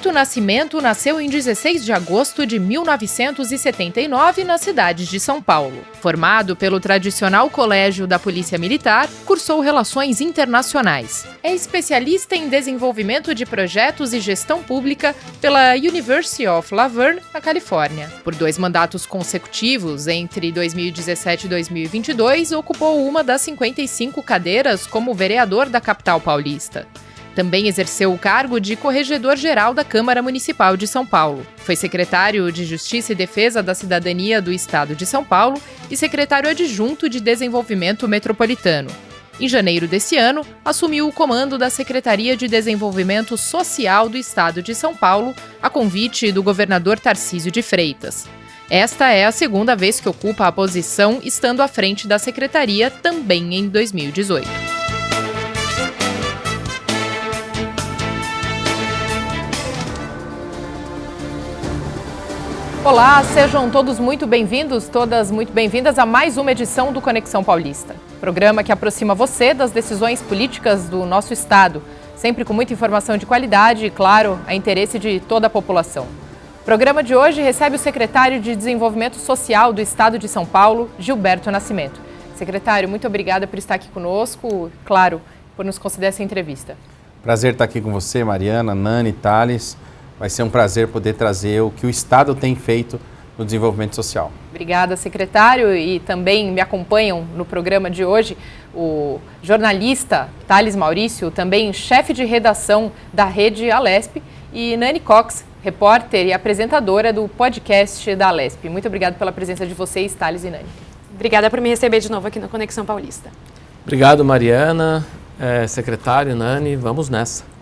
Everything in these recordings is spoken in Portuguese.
Gilberto Nascimento nasceu em 16 de agosto de 1979 na cidade de São Paulo. Formado pelo tradicional Colégio da Polícia Militar, cursou Relações Internacionais. É especialista em desenvolvimento de projetos e gestão pública pela University of La Verne, na Califórnia. Por 2 mandatos consecutivos, entre 2017 e 2022, ocupou uma das 55 cadeiras como vereador da capital paulista. Também exerceu o cargo de corregedor-geral da Câmara Municipal de São Paulo. Foi secretário de Justiça e Defesa da Cidadania do Estado de São Paulo e secretário adjunto de Desenvolvimento Metropolitano. Em janeiro desse ano, assumiu o comando da Secretaria de Desenvolvimento Social do Estado de São Paulo, a convite do governador Tarcísio de Freitas. Esta é a 2ª vez que ocupa a posição, estando à frente da secretaria também em 2018. Olá, sejam todos muito bem-vindos, todas muito bem-vindas a mais uma edição do Conexão Paulista. Programa que aproxima você das decisões políticas do nosso estado, sempre com muita informação de qualidade e, claro, a interesse de toda a população. O programa de hoje recebe o secretário de Desenvolvimento Social do Estado de São Paulo, Gilberto Nascimento. Secretário, muito obrigada por estar aqui conosco, claro, por nos conceder essa entrevista. Prazer estar aqui com você, Mariana, Nani, Thales. Vai ser um prazer poder trazer o que o Estado tem feito no desenvolvimento social. Obrigada, secretário, e também me acompanham no programa de hoje o jornalista Thales Maurício, também chefe de redação da Rede Alesp, e Nani Cox, repórter e apresentadora do podcast da Alesp. Muito obrigada pela presença de vocês, Thales e Nani. Obrigada por me receber de novo aqui no Conexão Paulista. Obrigado, Mariana, secretário, Nani, vamos nessa.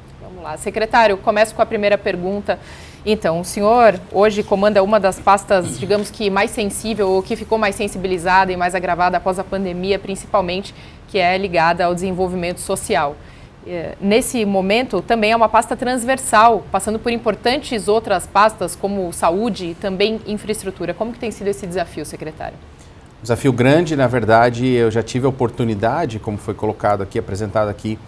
Secretário, começo com a primeira pergunta. Então, o senhor hoje comanda uma das pastas, digamos que mais sensível, ou que ficou mais sensibilizada e mais agravada após a pandemia, principalmente, que é ligada ao desenvolvimento social. Nesse momento, também é uma pasta transversal, passando por importantes outras pastas, como saúde e também infraestrutura. Como que tem sido esse desafio, secretário? Desafio grande, na verdade, eu já tive a oportunidade, como foi colocado aqui, apresentado aqui,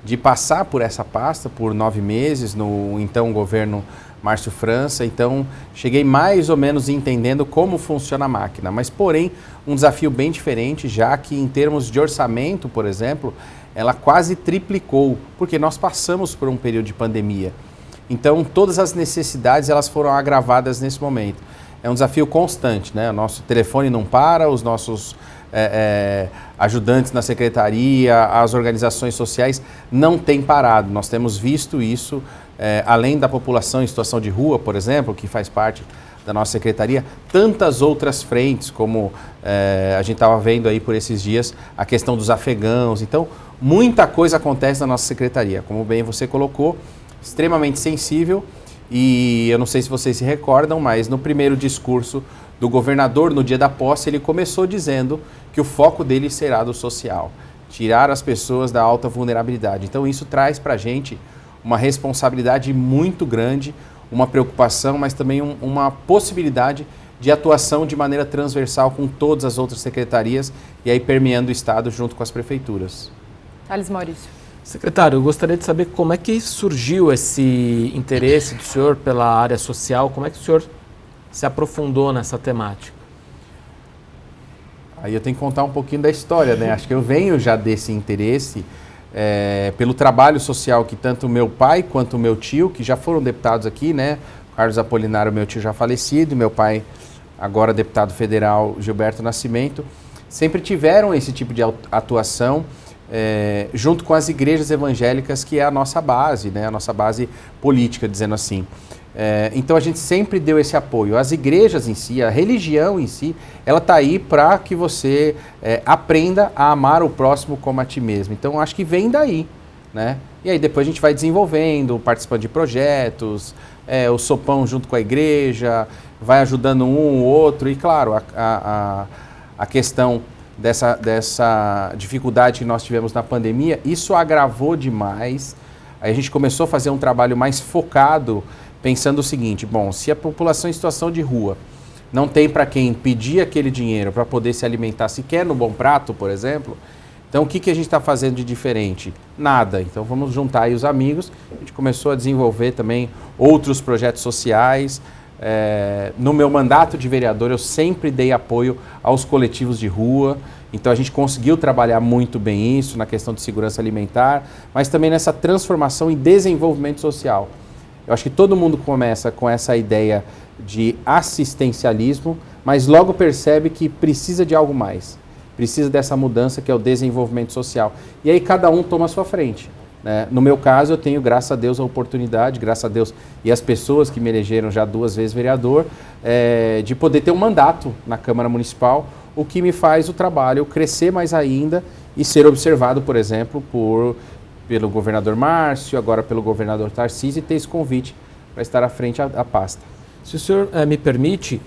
de passar por essa pasta por 9 meses no então governo Márcio França. Então, cheguei mais ou menos entendendo como funciona a máquina, mas porém um desafio bem diferente, já que em termos de orçamento, por exemplo, ela quase triplicou, porque nós passamos por um período de pandemia. Então, todas as necessidades elas foram agravadas nesse momento. É um desafio constante, né? O nosso telefone não para, os nossos ajudantes na secretaria, as organizações sociais não têm parado. Nós temos visto isso, além da população em situação de rua, por exemplo, que faz parte da nossa secretaria, tantas outras frentes, como a gente estava vendo aí por esses dias, a questão dos afegãos. Então, muita coisa acontece na nossa secretaria, como bem você colocou, extremamente sensível. E eu não sei se vocês se recordam, mas no primeiro discurso do governador, no dia da posse, ele começou dizendo que o foco dele será do social, tirar as pessoas da alta vulnerabilidade. Então isso traz para a gente uma responsabilidade muito grande, uma preocupação, mas também uma possibilidade de atuação de maneira transversal com todas as outras secretarias e aí permeando o Estado junto com as prefeituras. Thales Maurício. Secretário, eu gostaria de saber como é que surgiu esse interesse do senhor pela área social, como é que o senhor se aprofundou nessa temática? Aí eu tenho que contar um pouquinho da história, né? Acho que eu venho já desse interesse pelo trabalho social que tanto o meu pai quanto o meu tio, que já foram deputados aqui, né? Carlos Apolinário, meu tio já falecido, meu pai agora deputado federal Gilberto Nascimento, sempre tiveram esse tipo de atuação junto com as igrejas evangélicas, que é a nossa base, né? A nossa base política, dizendo assim. Então a gente sempre deu esse apoio. As igrejas em si, a religião em si, ela está aí para que você aprenda a amar o próximo como a ti mesmo. Então acho que vem daí, né? E aí depois a gente vai desenvolvendo, participando de projetos, o sopão junto com a igreja, vai ajudando um ou outro. E claro, a questão dessa dificuldade que nós tivemos na pandemia, isso agravou demais. Aí a gente começou a fazer um trabalho mais focado, pensando o seguinte: bom, se a população em situação de rua não tem para quem pedir aquele dinheiro para poder se alimentar sequer no Bom Prato, por exemplo, Então, o que a gente está fazendo de diferente? Nada. Então, vamos juntar aí os amigos. A gente começou a desenvolver também outros projetos sociais. No meu mandato de vereador, eu sempre dei apoio aos coletivos de rua. Então, a gente conseguiu trabalhar muito bem isso na questão de segurança alimentar, mas também nessa transformação e desenvolvimento social. Eu acho que todo mundo começa com essa ideia de assistencialismo, mas logo percebe que precisa de algo mais. Precisa dessa mudança que é o desenvolvimento social. E aí cada um toma a sua frente, né? No meu caso, eu tenho, graças a Deus, a oportunidade, graças a Deus e as pessoas que me elegeram já 2 vezes vereador, de poder ter um mandato na Câmara Municipal, o que me faz o trabalho crescer mais ainda e ser observado, por exemplo, pelo governador Márcio, agora pelo governador Tarcísio, e ter esse convite para estar à frente da pasta. Se o senhor me permite,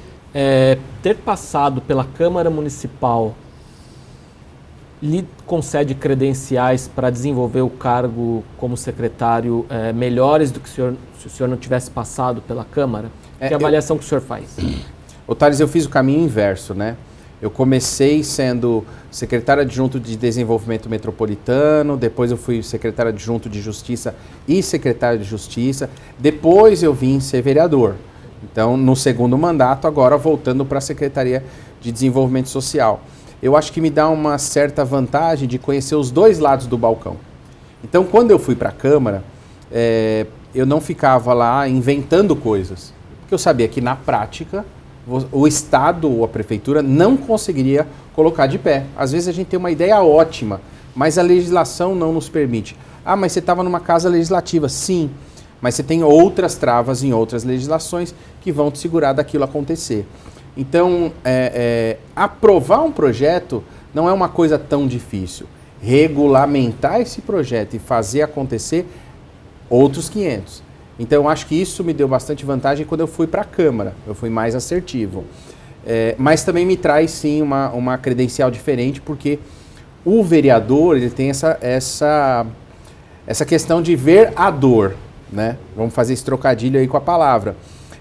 ter passado pela Câmara Municipal lhe concede credenciais para desenvolver o cargo como secretário melhores do que se o senhor não tivesse passado pela Câmara? Que avaliação que o senhor faz? Ô Thales, eu fiz o caminho inverso, né? Eu comecei sendo secretário adjunto de Desenvolvimento Metropolitano, depois eu fui secretário adjunto de Justiça e secretário de Justiça, depois eu vim ser vereador. Então, no segundo mandato, agora voltando para a Secretaria de Desenvolvimento Social. Eu acho que me dá uma certa vantagem de conhecer os 2 lados do balcão. Então, quando eu fui para a Câmara, eu não ficava lá inventando coisas, porque eu sabia que, na prática, o Estado ou a Prefeitura não conseguiria colocar de pé. Às vezes a gente tem uma ideia ótima, mas a legislação não nos permite. Ah, mas você estava numa casa legislativa. Sim, mas você tem outras travas em outras legislações que vão te segurar daquilo acontecer. Então, aprovar um projeto não é uma coisa tão difícil. Regulamentar esse projeto e fazer acontecer, outros 500. Então, eu acho que isso me deu bastante vantagem quando eu fui para a Câmara. Eu fui mais assertivo. Mas também me traz, sim, uma credencial diferente, porque o vereador ele tem essa questão de ver a dor, né? Vamos fazer esse trocadilho aí com a palavra.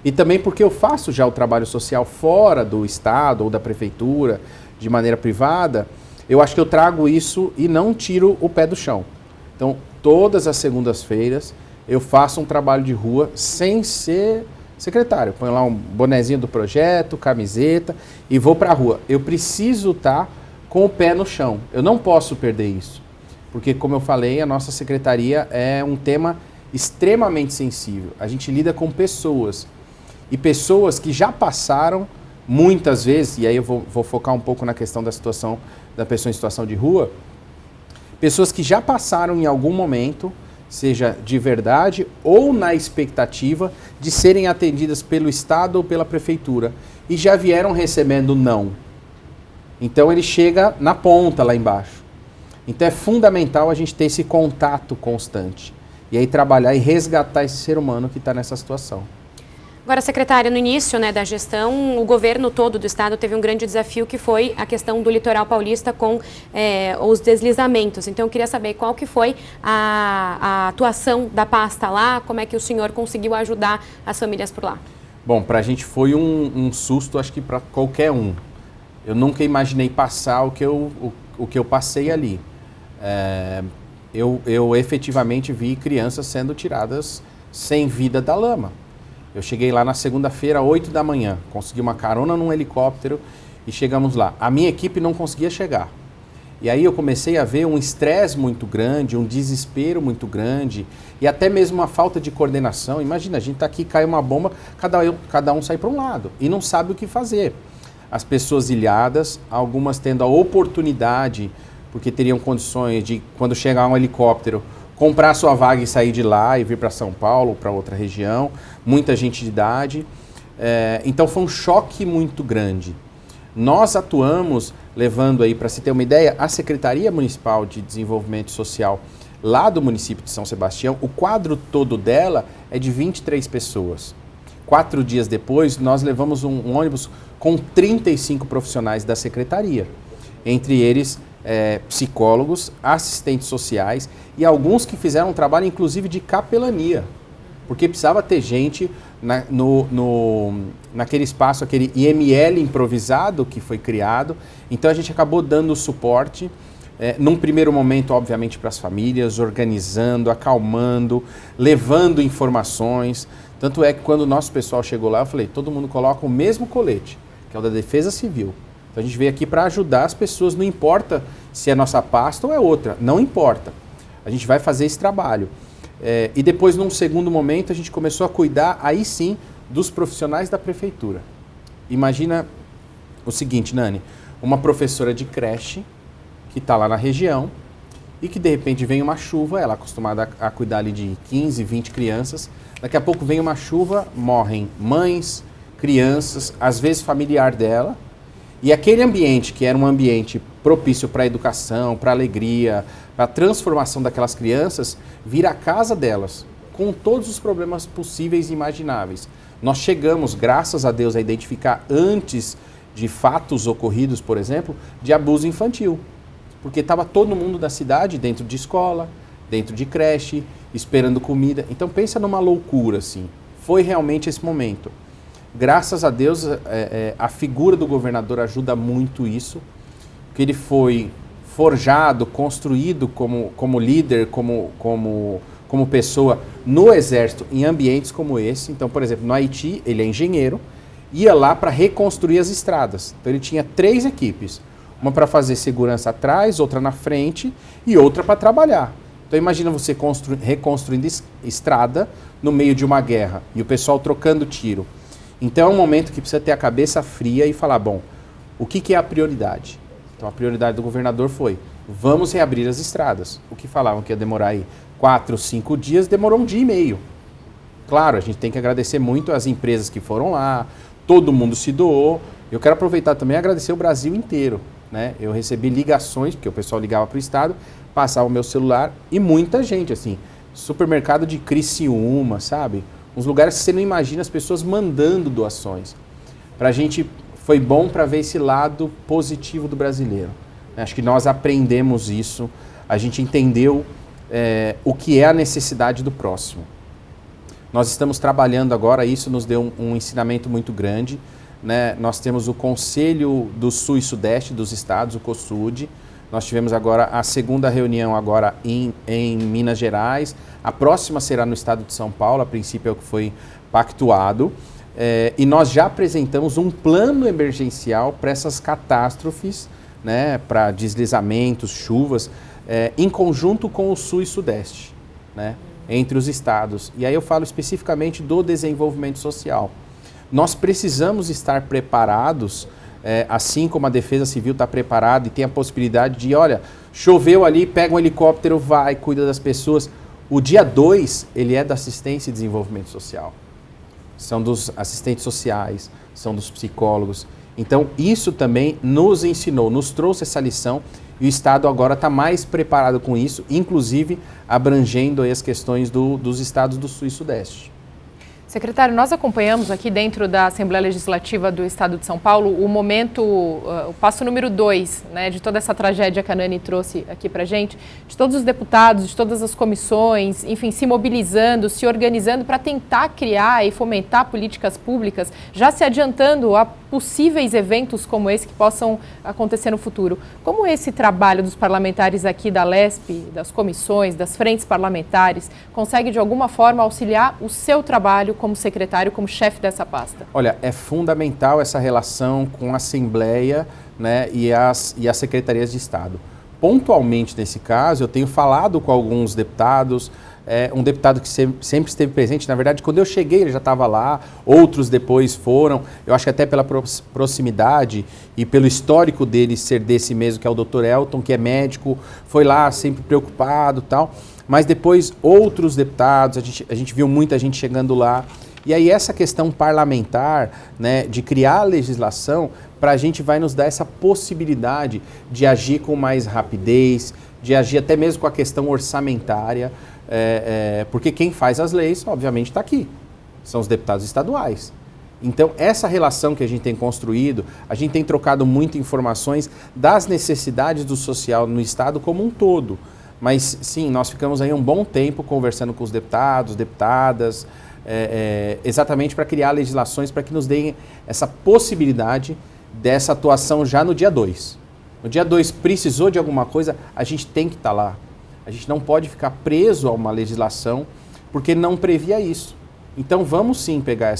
E também porque eu faço já o trabalho social fora do Estado ou da Prefeitura, de maneira privada, eu acho que eu trago isso e não tiro o pé do chão. Então, todas as segundas-feiras, eu faço um trabalho de rua sem ser secretário. Eu ponho lá um bonezinho do projeto, camiseta e vou para a rua. Eu preciso estar com o pé no chão. Eu não posso perder isso. Porque, como eu falei, a nossa secretaria é um tema extremamente sensível. A gente lida com pessoas. E pessoas que já passaram, muitas vezes, e aí eu vou focar um pouco na questão da situação da pessoa em situação de rua, pessoas que já passaram em algum momento, seja de verdade ou na expectativa de serem atendidas pelo Estado ou pela Prefeitura, e já vieram recebendo não. Então ele chega na ponta lá embaixo. Então é fundamental a gente ter esse contato constante, e aí trabalhar e resgatar esse ser humano que está nessa situação. Agora, secretária, no início da gestão, o governo todo do estado teve um grande desafio que foi a questão do litoral paulista com os deslizamentos. Então, eu queria saber qual que foi a atuação da pasta lá, como é que o senhor conseguiu ajudar as famílias por lá? Bom, para a gente foi um susto, acho que para qualquer um. Eu nunca imaginei passar o que eu passei ali. Eu efetivamente vi crianças sendo tiradas sem vida da lama. Eu cheguei lá na segunda-feira, 8 da manhã, consegui uma carona num helicóptero e chegamos lá. A minha equipe não conseguia chegar. E aí eu comecei a ver um estresse muito grande, um desespero muito grande e até mesmo uma falta de coordenação. Imagina, a gente está aqui, cai uma bomba, cada um sai para um lado e não sabe o que fazer. As pessoas ilhadas, algumas tendo a oportunidade, porque teriam condições de, quando chegar um helicóptero, comprar sua vaga e sair de lá e vir para São Paulo, para outra região, muita gente de idade. Então foi um choque muito grande. Nós atuamos levando aí, para se ter uma ideia, a Secretaria Municipal de Desenvolvimento Social lá do município de São Sebastião, o quadro todo dela é de 23 pessoas. 4 dias depois, nós levamos um ônibus com 35 profissionais da Secretaria, entre eles psicólogos, assistentes sociais e alguns que fizeram um trabalho inclusive de capelania, porque precisava ter gente naquele espaço, aquele IML improvisado que foi criado. Então a gente acabou dando suporte num primeiro momento, obviamente, para as famílias, organizando, acalmando, levando informações. Tanto é que quando o nosso pessoal chegou lá, eu falei, todo mundo coloca o mesmo colete, que é o da Defesa Civil. Então a gente veio aqui para ajudar as pessoas, não importa se é nossa pasta ou é outra, não importa. A gente vai fazer esse trabalho. E depois, num segundo momento, a gente começou a cuidar, aí sim, dos profissionais da prefeitura. Imagina o seguinte, Nani, uma professora de creche que está lá na região e que de repente vem uma chuva, ela é acostumada a cuidar ali de 15, 20 crianças, daqui a pouco vem uma chuva, morrem mães, crianças, às vezes familiar dela, e aquele ambiente que era um ambiente propício para a educação, para a alegria, para a transformação daquelas crianças, vira a casa delas, com todos os problemas possíveis e imagináveis. Nós chegamos, graças a Deus, a identificar antes de fatos ocorridos, por exemplo, de abuso infantil. Porque estava todo mundo da cidade dentro de escola, dentro de creche, esperando comida. Então pensa numa loucura, assim. Foi realmente esse momento. Graças a Deus, a figura do governador ajuda muito isso, porque ele foi forjado, construído como líder, como pessoa no Exército, em ambientes como esse. Então, por exemplo, no Haiti, ele é engenheiro, ia lá para reconstruir as estradas. Então ele tinha 3 equipes, uma para fazer segurança atrás, outra na frente e outra para trabalhar. Então imagina você reconstruindo estrada no meio de uma guerra e o pessoal trocando tiro. Então é um momento que precisa ter a cabeça fria e falar, bom, o que é a prioridade? Então a prioridade do governador foi, vamos reabrir as estradas. O que falavam que ia demorar aí 4, 5 dias, demorou 1 dia e meio. Claro, a gente tem que agradecer muito as empresas que foram lá, todo mundo se doou. Eu quero aproveitar também e agradecer o Brasil inteiro, né? Eu recebi ligações, porque o pessoal ligava para o estado, passava o meu celular e muita gente, assim, supermercado de Criciúma, sabe? Uns lugares que você não imagina, as pessoas mandando doações. Para a gente foi bom para ver esse lado positivo do brasileiro. Acho que nós aprendemos isso, a gente entendeu o que é a necessidade do próximo. Nós estamos trabalhando agora, isso nos deu um ensinamento muito grande, né? Nós temos o Conselho do Sul e Sudeste dos Estados, o COSUD. Nós tivemos agora a segunda reunião agora em Minas Gerais. A próxima será no estado de São Paulo, a princípio é o que foi pactuado. E nós já apresentamos um plano emergencial para essas catástrofes, né? Para deslizamentos, chuvas, em conjunto com o Sul e Sudeste, né? Entre os estados. E aí eu falo especificamente do desenvolvimento social. Nós precisamos estar preparados, assim como a Defesa Civil está preparada e tem a possibilidade de, olha, choveu ali, pega um helicóptero, vai, cuida das pessoas. O dia 2, ele é da assistência e desenvolvimento social. São dos assistentes sociais, são dos psicólogos. Então, isso também nos ensinou, nos trouxe essa lição e o Estado agora está mais preparado com isso, inclusive abrangendo aí as questões dos estados do Sul e Sudeste. Secretário, nós acompanhamos aqui dentro da Assembleia Legislativa do Estado de São Paulo o momento, o passo número 2, né, de toda essa tragédia que a Nani trouxe aqui para a gente, de todos os deputados, de todas as comissões, enfim, se mobilizando, se organizando para tentar criar e fomentar políticas públicas, já se adiantando a possíveis eventos como esse que possam acontecer no futuro. Como esse trabalho dos parlamentares aqui da LESP, das comissões, das frentes parlamentares, consegue de alguma forma auxiliar o seu trabalho como secretário, como chefe dessa pasta? Olha, é fundamental essa relação com a Assembleia, né, e as secretarias de Estado. Pontualmente nesse caso, eu tenho falado com alguns deputados, um deputado que sempre esteve presente, na verdade, quando eu cheguei ele já estava lá, outros depois foram, eu acho que até pela proximidade e pelo histórico dele ser desse mesmo, que é o Dr. Elton, que é médico, foi lá sempre preocupado e tal, mas depois outros deputados, a gente viu muita gente chegando lá, e aí essa questão parlamentar, né, de criar a legislação, para a gente vai nos dar essa possibilidade de agir com mais rapidez, de agir até mesmo com a questão orçamentária, porque quem faz as leis, obviamente, está aqui, são os deputados estaduais. Então, essa relação que a gente tem construído, a gente tem trocado muitas informações das necessidades do social no Estado como um todo. Mas, sim, nós ficamos aí um bom tempo conversando com os deputados, deputadas, exatamente para criar legislações para que nos deem essa possibilidade dessa atuação já no dia 2. No dia 2, precisou de alguma coisa, a gente tem que estar lá. A gente não pode ficar preso a uma legislação porque não previa isso. Então vamos sim pegar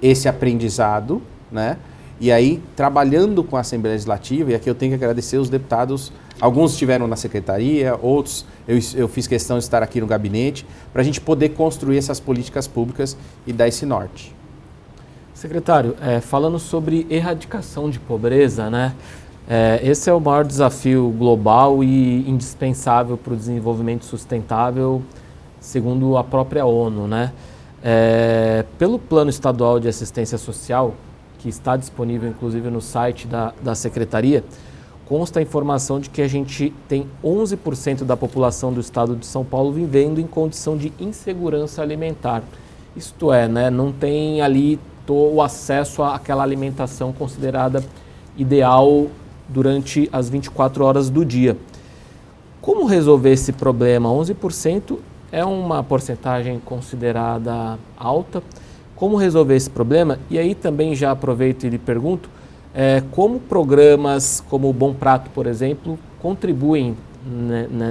esse aprendizado, né? E aí, trabalhando com a Assembleia Legislativa, e aqui eu tenho que agradecer os deputados, alguns estiveram na secretaria, outros eu fiz questão de estar aqui no gabinete, para a gente poder construir essas políticas públicas e dar esse norte. Secretário, falando sobre erradicação de pobreza, né? Esse é o maior desafio global e indispensável para o desenvolvimento sustentável, segundo a própria ONU, né? Pelo Plano Estadual de Assistência Social, que está disponível inclusive no site da Secretaria, consta a informação de que a gente tem 11% da população do estado de São Paulo vivendo em condição de insegurança alimentar. Isto é, né, não tem ali o acesso àquela alimentação considerada ideal durante as 24 horas do dia. Como resolver esse problema? 11% é uma porcentagem considerada alta. Como resolver esse problema? E aí também já aproveito e lhe pergunto, como programas como o Bom Prato, por exemplo, contribuem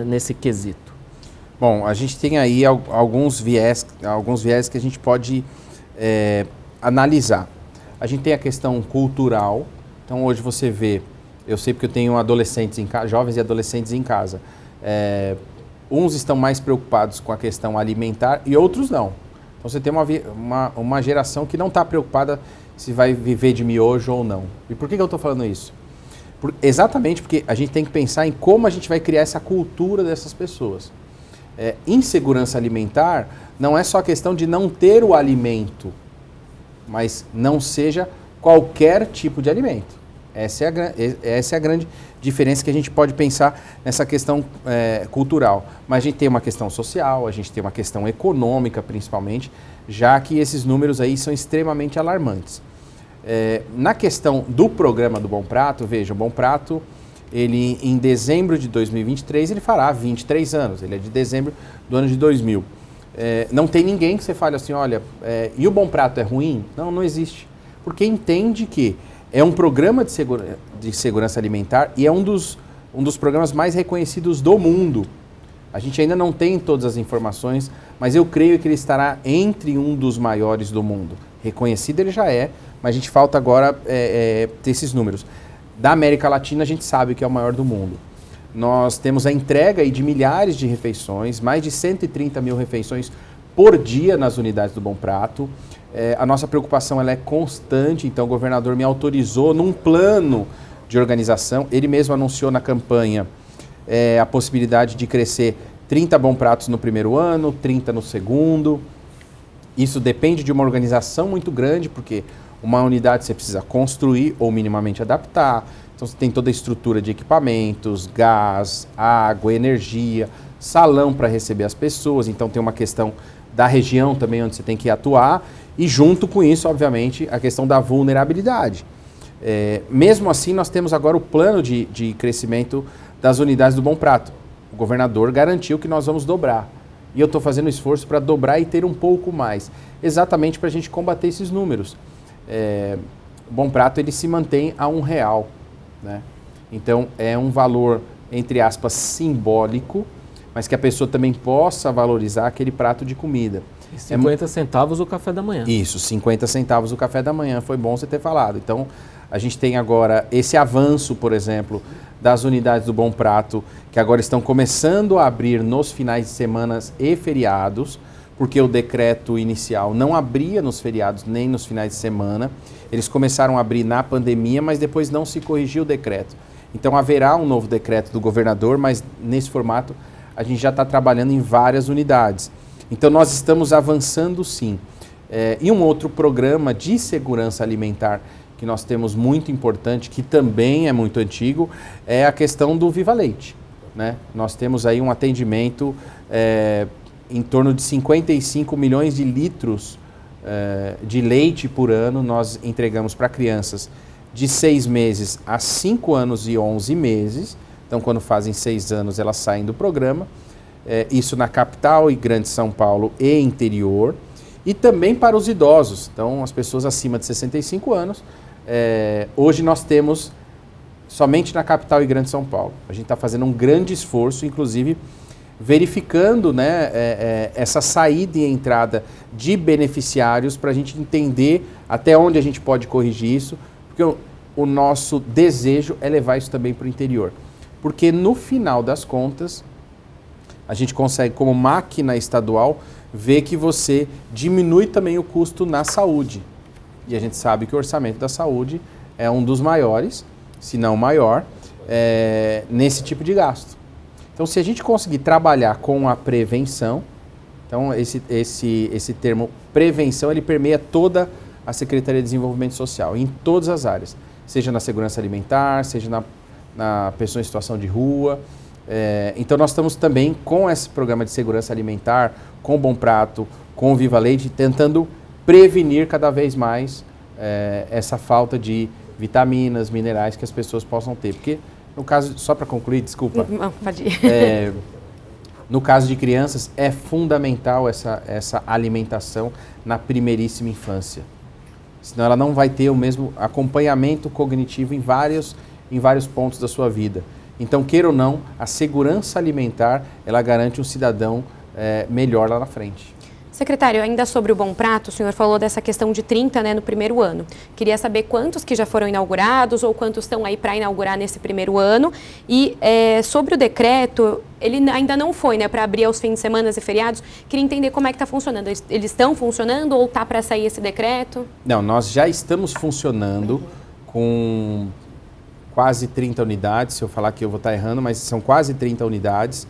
nesse quesito? Bom, a gente tem aí alguns viés que a gente pode analisar. A gente tem a questão cultural. Então hoje você vê, eu sei porque eu tenho adolescentes em casa, jovens e adolescentes em casa. Uns estão mais preocupados com a questão alimentar e outros não. Então você tem uma geração que não está preocupada se vai viver de miojo ou não. E por que eu estou falando isso? Exatamente porque a gente tem que pensar em como a gente vai criar essa cultura dessas pessoas. Insegurança alimentar não é só a questão de não ter o alimento, mas não seja qualquer tipo de alimento. Essa é a grande diferença que a gente pode pensar nessa questão cultural. Mas a gente tem uma questão social, a gente tem uma questão econômica principalmente, já que esses números aí são extremamente alarmantes. Na questão do programa do Bom Prato, veja, o Bom Prato, ele em dezembro de 2023, ele fará 23 anos, ele é de dezembro do ano de 2000. Não tem ninguém que você fale assim, olha, e o Bom Prato é ruim? Não, não existe. Porque entende que é um programa de segurança alimentar e é um dos programas mais reconhecidos do mundo. A gente ainda não tem todas as informações, mas eu creio que ele estará entre um dos maiores do mundo. Reconhecido ele já é, mas a gente falta agora ter esses números. Da América Latina a gente sabe que é o maior do mundo. Nós temos a entrega aí de milhares de refeições, mais de 130 mil refeições por dia nas unidades do Bom Prato. A nossa preocupação ela é constante, então o governador me autorizou num plano de organização, ele mesmo anunciou na campanha a possibilidade de crescer 30 Bom Pratos no primeiro ano, 30 no segundo. Isso depende de uma organização muito grande, porque uma unidade você precisa construir ou minimamente adaptar, então você tem toda a estrutura de equipamentos, gás, água, energia, salão para receber as pessoas, então tem uma questão da região também onde você tem que atuar, e junto com isso, obviamente, a questão da vulnerabilidade. Mesmo assim, nós temos agora o plano de crescimento das unidades do Bom Prato. O governador garantiu que nós vamos dobrar. E eu estou fazendo esforço para dobrar e ter um pouco mais, exatamente para a gente combater esses números. O Bom Prato ele se mantém a R$1, né? Então, é um valor, entre aspas, simbólico, mas que a pessoa também possa valorizar aquele prato de comida. E 50 centavos o café da manhã. Isso, 50 centavos o café da manhã, foi bom você ter falado. Então, a gente tem agora esse avanço, por exemplo, das unidades do Bom Prato, que agora estão começando a abrir nos finais de semana e feriados, porque o decreto inicial não abria nos feriados nem nos finais de semana. Eles começaram a abrir na pandemia, mas depois não se corrigiu o decreto. Então, haverá um novo decreto do governador, mas nesse formato a gente já está trabalhando em várias unidades. Então, nós estamos avançando sim. E um outro programa de segurança alimentar que nós temos muito importante, que também é muito antigo, é a questão do Viva Leite, né? Nós temos aí um atendimento em torno de 55 milhões de litros de leite por ano, nós entregamos para crianças de 6 meses a 5 anos e 11 meses. Então, quando fazem 6 anos, elas saem do programa. Isso na capital e grande São Paulo e interior. E também para os idosos, então as pessoas acima de 65 anos. Hoje nós temos somente na capital e Grande São Paulo. A gente está fazendo um grande esforço, inclusive verificando, né, essa saída e entrada de beneficiários para a gente entender até onde a gente pode corrigir isso, porque o nosso desejo é levar isso também para o interior. Porque no final das contas, a gente consegue, como máquina estadual, ver que você diminui também o custo na saúde. E a gente sabe que o orçamento da saúde é um dos maiores, se não o maior, nesse tipo de gasto. Então, se a gente conseguir trabalhar com a prevenção, então esse termo prevenção, ele permeia toda a Secretaria de Desenvolvimento Social, em todas as áreas, seja na segurança alimentar, seja na pessoa em situação de rua. Então, nós estamos também com esse programa de segurança alimentar, com o Bom Prato, com o Viva Leite, tentando prevenir cada vez mais essa falta de vitaminas, minerais que as pessoas possam ter. Porque, no caso, só para concluir, desculpa. Não, pode ir. No caso de crianças, é fundamental essa alimentação na primeiríssima infância. Senão ela não vai ter o mesmo acompanhamento cognitivo em vários pontos da sua vida. Então, queira ou não, a segurança alimentar, ela garante um cidadão melhor lá na frente. Secretário, ainda sobre o Bom Prato, o senhor falou dessa questão de 30, né, no primeiro ano. Queria saber quantos que já foram inaugurados ou quantos estão aí para inaugurar nesse primeiro ano. E sobre o decreto, ele ainda não foi, né, para abrir aos fins de semana e feriados. Queria entender como é que está funcionando. Eles estão funcionando ou está para sair esse decreto? Não, nós já estamos funcionando com quase 30 unidades. Se eu falar que eu vou estar errando, mas são quase 30 unidades.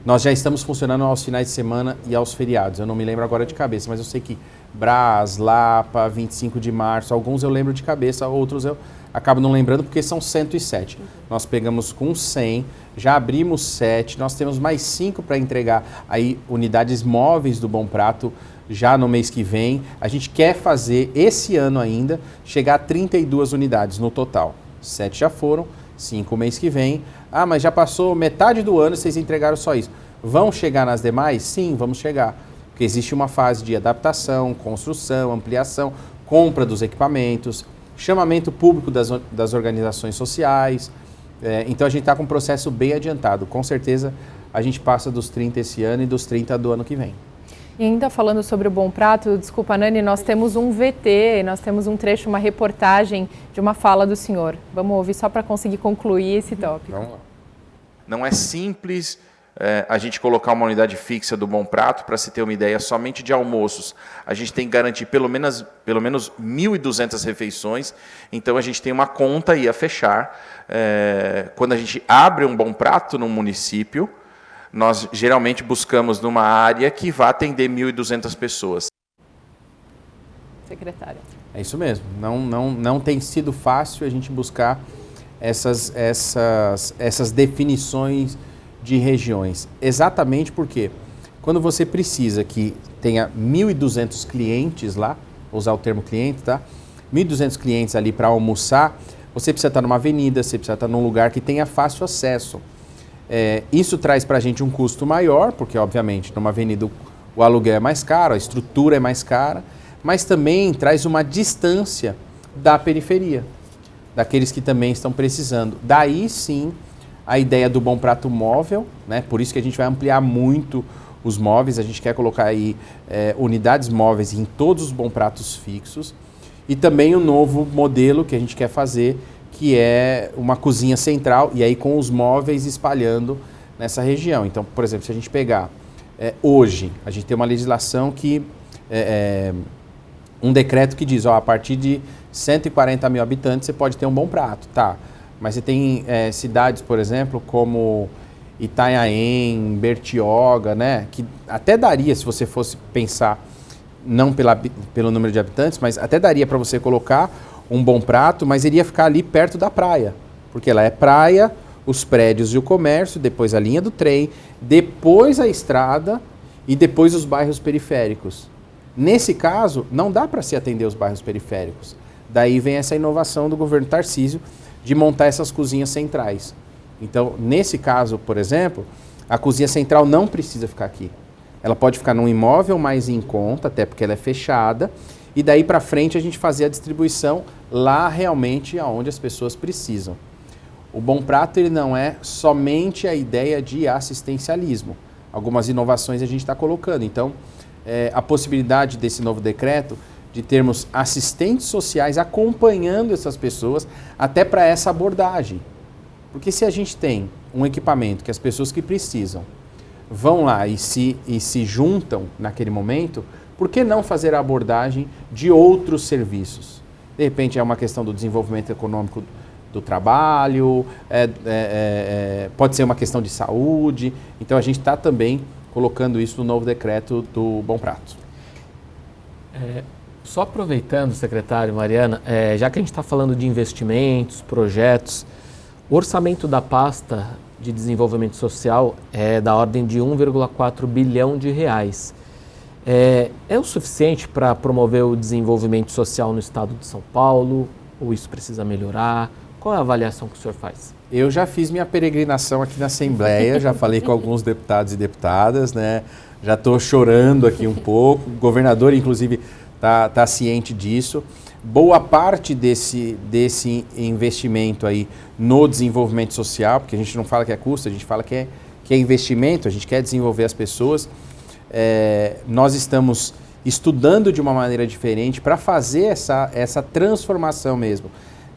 Nós já estamos funcionando aos finais de semana e aos feriados. Eu não me lembro agora de cabeça, mas eu sei que Brás, Lapa, 25 de março, alguns eu lembro de cabeça, outros eu acabo não lembrando porque são 107. Nós pegamos com 100, já abrimos 7, nós temos mais 5 para entregar aí unidades móveis do Bom Prato já no mês que vem. A gente quer fazer esse ano ainda, chegar a 32 unidades no total. 7 já foram, 5 mês que vem. Ah, mas já passou metade do ano e vocês entregaram só isso. Vão chegar nas demais? Sim, vamos chegar. Porque existe uma fase de adaptação, construção, ampliação, compra dos equipamentos, chamamento público das organizações sociais. Então a gente está com um processo bem adiantado. Com certeza a gente passa dos 30 esse ano e dos 30 do ano que vem. E ainda falando sobre o Bom Prato, desculpa, Nani, nós temos um VT, nós temos um trecho, uma reportagem de uma fala do senhor. Vamos ouvir só para conseguir concluir esse tópico. Vamos lá. Não é simples a gente colocar uma unidade fixa do Bom Prato, para se ter uma ideia, somente de almoços. A gente tem que garantir pelo menos 1.200 refeições, então a gente tem uma conta aí a fechar. Quando a gente abre um Bom Prato no município, nós geralmente buscamos numa área que vá atender 1.200 pessoas. Secretária. É isso mesmo. Não tem sido fácil a gente buscar essas definições de regiões. Exatamente porque quando você precisa que tenha 1.200 clientes lá, vou usar o termo cliente, tá? 1.200 clientes ali para almoçar, você precisa estar numa avenida, você precisa estar num lugar que tenha fácil acesso. Isso traz para a gente um custo maior, porque obviamente numa avenida o aluguel é mais caro, a estrutura é mais cara, mas também traz uma distância da periferia, daqueles que também estão precisando. Daí sim a ideia do Bom Prato móvel, né? Por isso que a gente vai ampliar muito os móveis, a gente quer colocar aí unidades móveis em todos os Bom Pratos fixos e também o novo modelo que a gente quer fazer, que é uma cozinha central, e aí com os móveis espalhando nessa região. Então, por exemplo, se a gente pegar hoje, a gente tem uma legislação que, um decreto que diz, a partir de 140 mil habitantes você pode ter um Bom Prato, tá? Mas você tem cidades, por exemplo, como Itanhaém, Bertioga, né? Que até daria, se você fosse pensar, não pelo número de habitantes, mas até daria para você colocar um Bom Prato, mas iria ficar ali perto da praia, porque ela é praia, os prédios e o comércio, depois a linha do trem, depois a estrada e depois os bairros periféricos. Nesse caso, não dá para se atender os bairros periféricos. Daí vem essa inovação do governo Tarcísio de montar essas cozinhas centrais. Então, nesse caso, por exemplo, a cozinha central não precisa ficar aqui. Ela pode ficar num imóvel mais em conta, até porque ela é fechada, e daí para frente a gente fazer a distribuição lá realmente aonde as pessoas precisam. O Bom Prato ele não é somente a ideia de assistencialismo. Algumas inovações a gente está colocando. Então, a possibilidade desse novo decreto de termos assistentes sociais acompanhando essas pessoas até para essa abordagem. Porque se a gente tem um equipamento que as pessoas que precisam vão lá e se juntam naquele momento, por que não fazer a abordagem de outros serviços? De repente é uma questão do desenvolvimento econômico do trabalho, pode ser uma questão de saúde. Então a gente está também colocando isso no novo decreto do Bom Prato. Só aproveitando, secretário, Mariana, já que a gente está falando de investimentos, projetos, o orçamento da pasta de desenvolvimento social é da ordem de 1,4 bilhão de reais. É o suficiente para promover o desenvolvimento social no estado de São Paulo? Ou isso precisa melhorar? Qual é a avaliação que o senhor faz? Eu já fiz minha peregrinação aqui na Assembleia, já falei com alguns deputados e deputadas, né? Já estou chorando aqui um pouco, o governador inclusive está ciente disso. Boa parte desse investimento aí no desenvolvimento social, porque a gente não fala que é custo, a gente fala que é investimento, a gente quer desenvolver as pessoas. Nós estamos estudando de uma maneira diferente para fazer essa transformação mesmo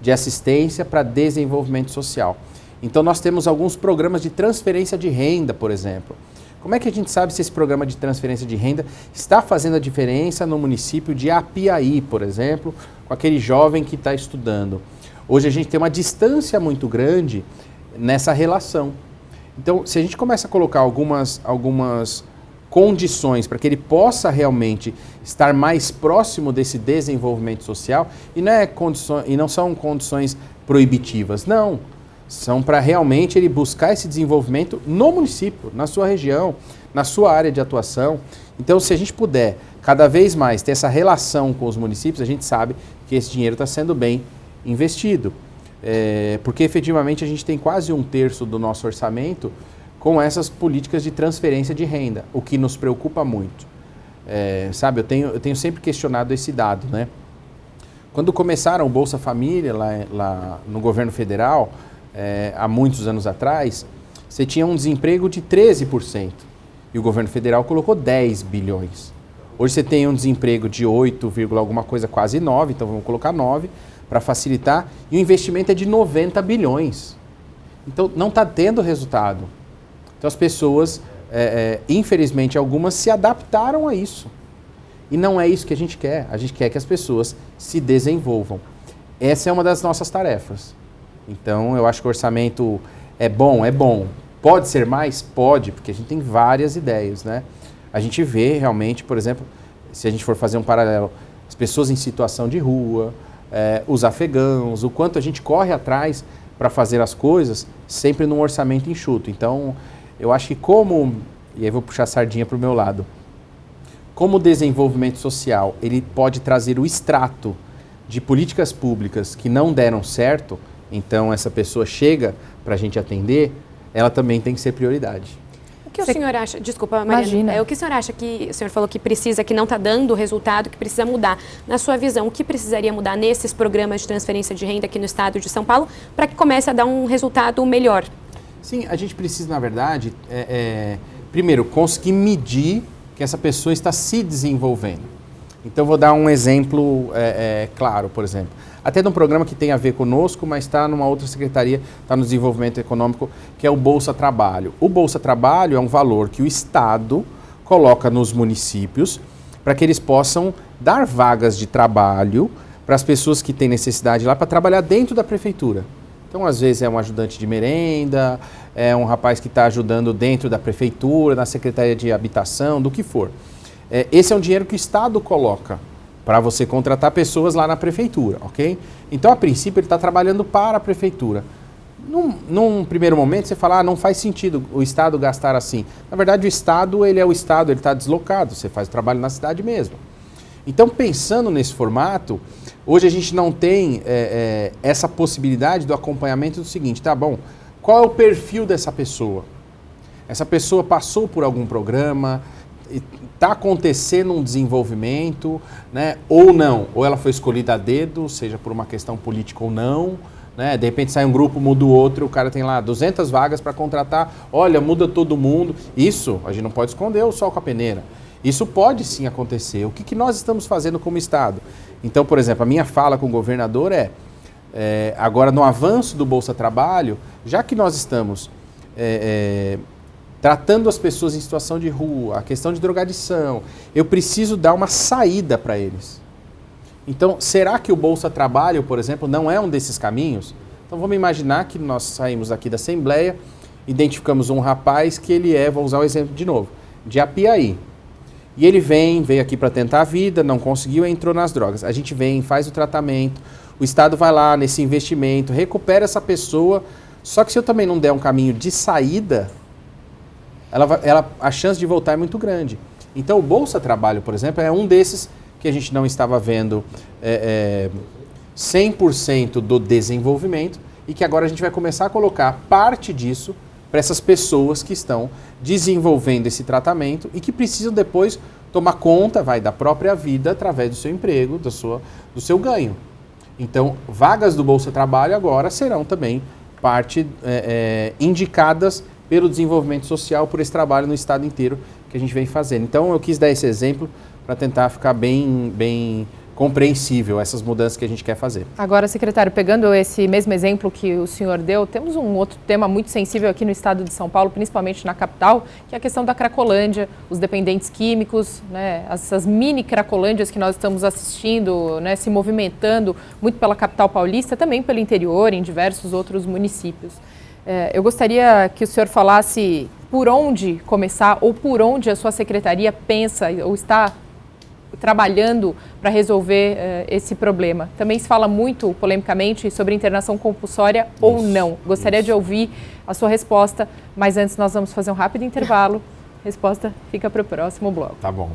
de assistência para desenvolvimento social. Então nós temos alguns programas de transferência de renda, por exemplo. Como é que a gente sabe se esse programa de transferência de renda está fazendo a diferença no município de Apiaí, por exemplo, com aquele jovem que está estudando? Hoje a gente tem uma distância muito grande nessa relação. Então, se a gente começa a colocar algumas condições para que ele possa realmente estar mais próximo desse desenvolvimento social, e não são condições proibitivas, não. São para realmente ele buscar esse desenvolvimento no município, na sua região, na sua área de atuação. Então, se a gente puder cada vez mais ter essa relação com os municípios, a gente sabe que esse dinheiro está sendo bem investido. Porque efetivamente a gente tem quase 1/3 do nosso orçamento com essas políticas de transferência de renda, o que nos preocupa muito. Sabe, eu tenho sempre questionado esse dado, né? Quando começaram o Bolsa Família lá no governo federal, há muitos anos atrás, você tinha um desemprego de 13% e o governo federal colocou 10 bilhões. Hoje você tem um desemprego de 8, alguma coisa, quase 9, então vamos colocar 9 para facilitar, e o investimento é de 90 bilhões. Então não está tendo resultado. Então as pessoas, infelizmente algumas, se adaptaram a isso. E não é isso que a gente quer. A gente quer que as pessoas se desenvolvam. Essa é uma das nossas tarefas. Então eu acho que o orçamento é bom, é bom. Pode ser mais? Pode, porque a gente tem várias ideias, né? A gente vê realmente, por exemplo, se a gente for fazer um paralelo, as pessoas em situação de rua, os afegãos, o quanto a gente corre atrás para fazer as coisas, sempre num orçamento enxuto. Então, eu acho que e aí vou puxar a sardinha para o meu lado, como o desenvolvimento social, ele pode trazer o extrato de políticas públicas que não deram certo, então essa pessoa chega para a gente atender, ela também tem que ser prioridade. O que o senhor acha? Desculpa, Mariana. O que o senhor acha que o senhor falou que precisa, que não está dando resultado, que precisa mudar? Na sua visão, o que precisaria mudar nesses programas de transferência de renda aqui no estado de São Paulo para que comece a dar um resultado melhor? Sim, a gente precisa, na verdade, primeiro, conseguir medir que essa pessoa está se desenvolvendo. Então, vou dar um exemplo claro, por exemplo. Até de um programa que tem a ver conosco, mas está numa outra secretaria, está no desenvolvimento econômico, que é o Bolsa Trabalho. O Bolsa Trabalho é um valor que o Estado coloca nos municípios para que eles possam dar vagas de trabalho para as pessoas que têm necessidade lá para trabalhar dentro da prefeitura. Então, às vezes, é um ajudante de merenda, é um rapaz que está ajudando dentro da prefeitura, na Secretaria de Habitação, do que for. Esse é um dinheiro que o Estado coloca para você contratar pessoas lá na prefeitura, ok? Então, a princípio, ele está trabalhando para a prefeitura. Num primeiro momento, você fala, não faz sentido o Estado gastar assim. Na verdade, o Estado, ele é o Estado, ele está deslocado, você faz o trabalho na cidade mesmo. Então, pensando nesse formato, hoje a gente não tem essa possibilidade do acompanhamento do seguinte, tá bom, qual é o perfil dessa pessoa? Essa pessoa passou por algum programa, está acontecendo um desenvolvimento, né, ou não, ou ela foi escolhida a dedo, seja por uma questão política ou não, né, de repente sai um grupo, muda o outro, o cara tem lá 200 vagas para contratar, olha, muda todo mundo. Isso, a gente não pode esconder o sol com a peneira. Isso pode sim acontecer. O que nós estamos fazendo como Estado? Então, por exemplo, a minha fala com o governador agora no avanço do Bolsa Trabalho, já que nós estamos tratando as pessoas em situação de rua, a questão de drogadição, eu preciso dar uma saída para eles. Então, será que o Bolsa Trabalho, por exemplo, não é um desses caminhos? Então, vamos imaginar que nós saímos aqui da Assembleia, identificamos um rapaz que ele vou usar o exemplo de novo, de Apiaí. E ele veio aqui para tentar a vida, não conseguiu, entrou nas drogas. A gente vem, faz o tratamento, o Estado vai lá nesse investimento, recupera essa pessoa, só que se eu também não der um caminho de saída, a chance de voltar é muito grande. Então o Bolsa Trabalho, por exemplo, é um desses que a gente não estava vendo 100% do desenvolvimento e que agora a gente vai começar a colocar parte disso para essas pessoas que estão desenvolvendo esse tratamento e que precisam depois tomar conta da própria vida através do seu emprego, do seu ganho. Então, vagas do Bolsa Trabalho agora serão também parte indicadas pelo desenvolvimento social, por esse trabalho no estado inteiro que a gente vem fazendo. Então, eu quis dar esse exemplo para tentar ficar bem compreensível essas mudanças que a gente quer fazer. Agora, secretário, pegando esse mesmo exemplo que o senhor deu, temos um outro tema muito sensível aqui no estado de São Paulo, principalmente na capital, que é a questão da Cracolândia, os dependentes químicos, né, essas mini Cracolândias que nós estamos assistindo, né, se movimentando muito pela capital paulista, também pelo interior, em diversos outros municípios. Eu gostaria que o senhor falasse por onde começar ou por onde a sua secretaria pensa ou está trabalhando para resolver esse problema. Também se fala muito, polemicamente, sobre internação compulsória ou não. Gostaria de ouvir a sua resposta, mas antes nós vamos fazer um rápido intervalo. Resposta fica para o próximo bloco. Tá bom.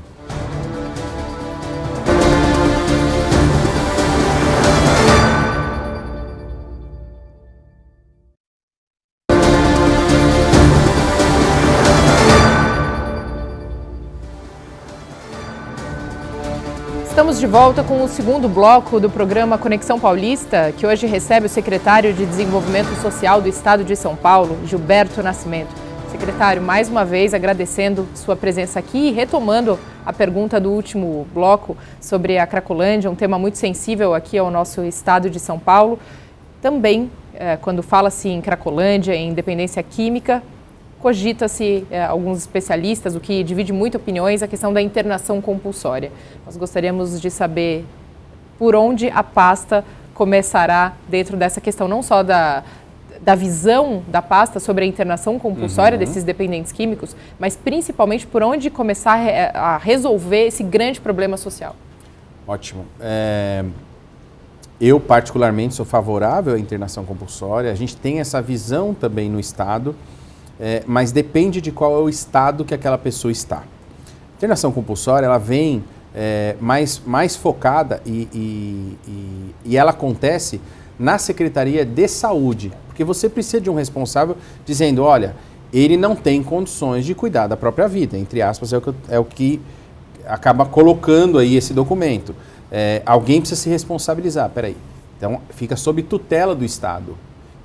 Estamos de volta com o segundo bloco do programa Conexão Paulista, que hoje recebe o secretário de Desenvolvimento Social do Estado de São Paulo, Gilberto Nascimento. Secretário, mais uma vez agradecendo sua presença aqui e retomando a pergunta do último bloco sobre a Cracolândia, um tema muito sensível aqui ao nosso Estado de São Paulo. Também, quando fala-se em Cracolândia, em dependência química, cogita-se, alguns especialistas, o que divide muito opiniões, a questão da internação compulsória. Nós gostaríamos de saber por onde a pasta começará dentro dessa questão, não só da visão da pasta sobre a internação compulsória desses dependentes químicos, mas principalmente por onde começar a resolver esse grande problema social. Ótimo. Eu, particularmente, sou favorável à internação compulsória. A gente tem essa visão também no Estado, mas depende de qual é o estado que aquela pessoa está. A internação compulsória, ela vem mais focada e ela acontece na Secretaria de Saúde, porque você precisa de um responsável dizendo, olha, ele não tem condições de cuidar da própria vida, entre aspas, é o que acaba colocando aí esse documento. Alguém precisa se responsabilizar, peraí, então fica sob tutela do Estado.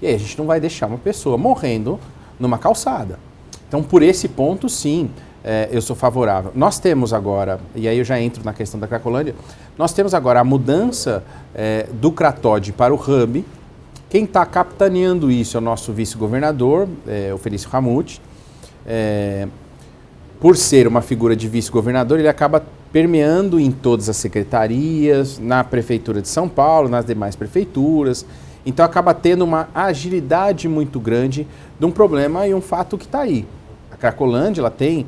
E aí a gente não vai deixar uma pessoa morrendo numa calçada. Então, por esse ponto, sim, eu sou favorável. Nós temos agora, e aí eu já entro na questão da Cracolândia, nós temos agora a mudança do CRATOD para o Hub. Quem está capitaneando isso é o nosso vice-governador, o Felício Ramute. Por ser uma figura de vice-governador, ele acaba permeando em todas as secretarias, na Prefeitura de São Paulo, nas demais prefeituras. Então acaba tendo uma agilidade muito grande de um problema e um fato que está aí. A Cracolândia ela tem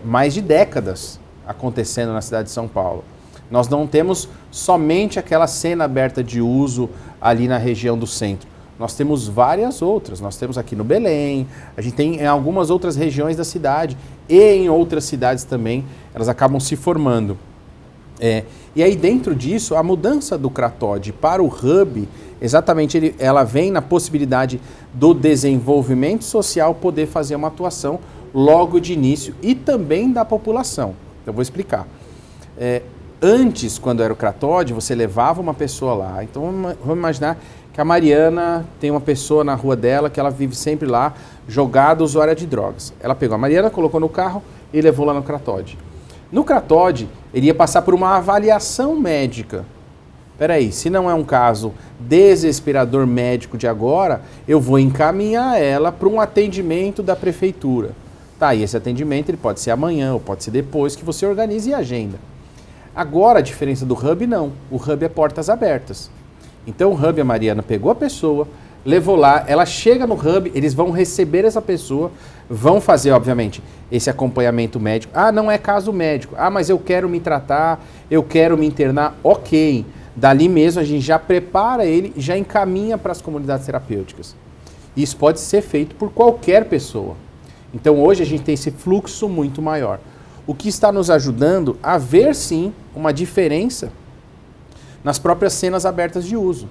mais de décadas acontecendo na cidade de São Paulo. Nós não temos somente aquela cena aberta de uso ali na região do centro. Nós temos várias outras. Nós temos aqui no Belém, a gente tem em algumas outras regiões da cidade e em outras cidades também, elas acabam se formando. E aí dentro disso, a mudança do CRATOD para o Hub, exatamente ela vem na possibilidade do desenvolvimento social poder fazer uma atuação logo de início e também da população. Então, eu vou explicar. Antes, quando era o Kratóide, você levava uma pessoa lá. Então, vamos imaginar que a Mariana tem uma pessoa na rua dela que ela vive sempre lá, jogada, usuária de drogas. Ela pegou a Mariana, colocou no carro e levou lá no Kratóide. No Kratóide, ele ia passar por uma avaliação médica. Peraí, se não é um caso desesperador médico de agora, eu vou encaminhar ela para um atendimento da prefeitura. Tá, e esse atendimento ele pode ser amanhã ou pode ser depois que você organize e agenda. Agora, a diferença do Hub, não. O Hub é portas abertas. Então, o Hub, a Mariana pegou a pessoa, levou lá, ela chega no Hub, eles vão receber essa pessoa, vão fazer, obviamente, esse acompanhamento médico. Ah, não é caso médico. Ah, mas eu quero me tratar, eu quero me internar. Ok. Dali mesmo, a gente já prepara ele, já encaminha para as comunidades terapêuticas. Isso pode ser feito por qualquer pessoa. Então, hoje, a gente tem esse fluxo muito maior. O que está nos ajudando a ver, sim, uma diferença nas próprias cenas abertas de uso.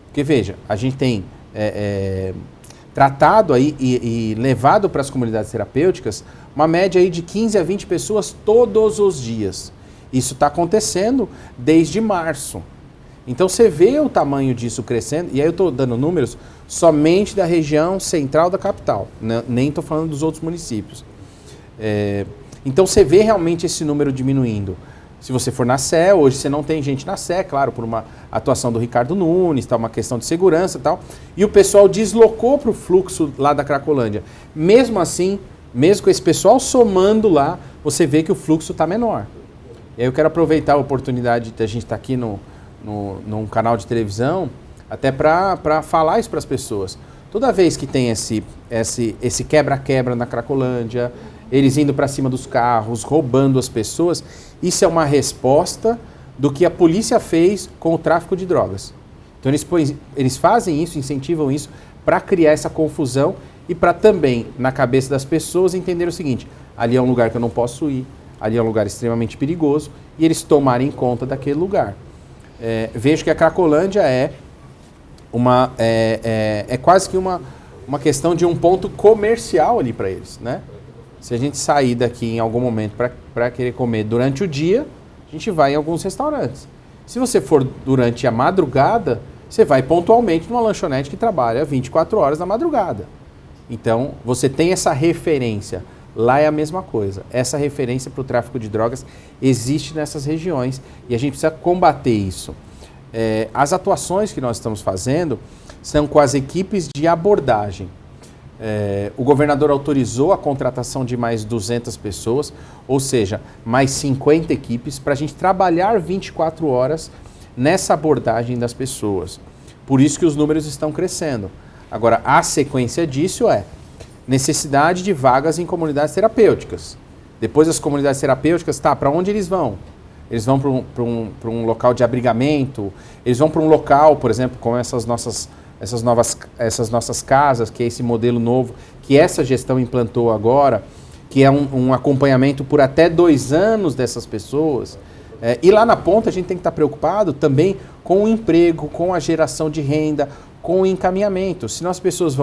Porque, veja, a gente tem tratado aí e levado para as comunidades terapêuticas uma média aí de 15 a 20 pessoas todos os dias. Isso está acontecendo desde março. Então, você vê o tamanho disso crescendo, e aí eu estou dando números somente da região central da capital, né? Nem estou falando dos outros municípios. Então, você vê realmente esse número diminuindo. Se você for na Sé, hoje você não tem gente na Sé, claro, por uma atuação do Ricardo Nunes, tá, uma questão de segurança e tal, e o pessoal deslocou para o fluxo lá da Cracolândia. Mesmo assim, mesmo com esse pessoal somando lá, você vê que o fluxo está menor. E aí eu quero aproveitar a oportunidade de a gente estar aqui num canal de televisão, até para falar isso para as pessoas. Toda vez que tem esse quebra-quebra na Cracolândia, eles indo para cima dos carros, roubando as pessoas, isso é uma resposta do que a polícia fez com o tráfico de drogas. Então eles fazem isso, incentivam isso, para criar essa confusão e para também, na cabeça das pessoas, entender o seguinte: ali é um lugar que eu não posso ir, ali é um lugar extremamente perigoso, e eles tomarem conta daquele lugar. Vejo que a Cracolândia é quase que uma questão de um ponto comercial ali para eles, né? Se a gente sair daqui em algum momento para querer comer durante o dia, a gente vai em alguns restaurantes. Se você for durante a madrugada, você vai pontualmente numa lanchonete que trabalha 24 horas na madrugada. Então, você tem essa referência. Lá é a mesma coisa. Essa referência para o tráfico de drogas existe nessas regiões e a gente precisa combater isso. As atuações que nós estamos fazendo são com as equipes de abordagem. O governador autorizou a contratação de mais 200 pessoas, ou seja, mais 50 equipes, para a gente trabalhar 24 horas nessa abordagem das pessoas. Por isso que os números estão crescendo. Agora, a sequência disso é necessidade de vagas em comunidades terapêuticas. Depois as comunidades terapêuticas, para onde eles vão? Eles vão para um local de abrigamento, eles vão para um local, por exemplo, com essas nossas casas, que é esse modelo novo, que essa gestão implantou agora, que é um acompanhamento por até 2 anos dessas pessoas. E lá na ponta a gente tem que estar preocupado também com o emprego, com a geração de renda, com o encaminhamento. Senão as pessoas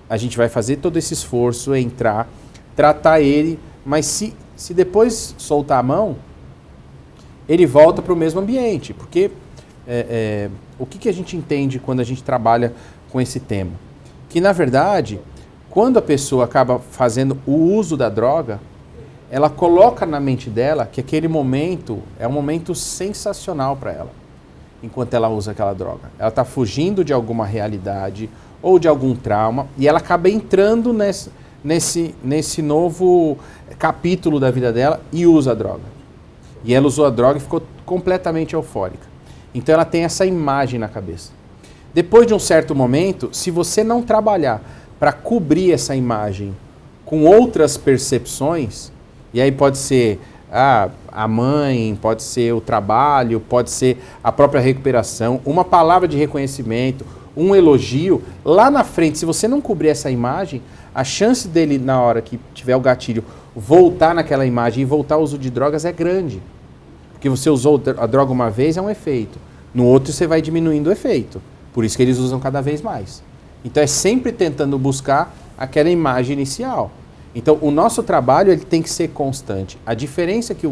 a gente vai fazer todo esse esforço, entrar, tratar ele, mas se depois soltar a mão, ele volta para o mesmo ambiente, porque o que a gente entende quando a gente trabalha com esse tema? Que, na verdade, quando a pessoa acaba fazendo o uso da droga, ela coloca na mente dela que aquele momento é um momento sensacional para ela, enquanto ela usa aquela droga. Ela está fugindo de alguma realidade ou de algum trauma e ela acaba entrando nesse novo capítulo da vida dela e usa a droga. E ela usou a droga e ficou completamente eufórica. Então ela tem essa imagem na cabeça. Depois de um certo momento, se você não trabalhar para cobrir essa imagem com outras percepções, e aí pode ser a mãe, pode ser o trabalho, pode ser a própria recuperação, uma palavra de reconhecimento, um elogio, lá na frente, se você não cobrir essa imagem, a chance dele, na hora que tiver o gatilho, voltar naquela imagem e voltar ao uso de drogas é grande. Porque você usou a droga uma vez, é um efeito. No outro, você vai diminuindo o efeito. Por isso que eles usam cada vez mais. Então, é sempre tentando buscar aquela imagem inicial. Então, o nosso trabalho ele tem que ser constante. A diferença que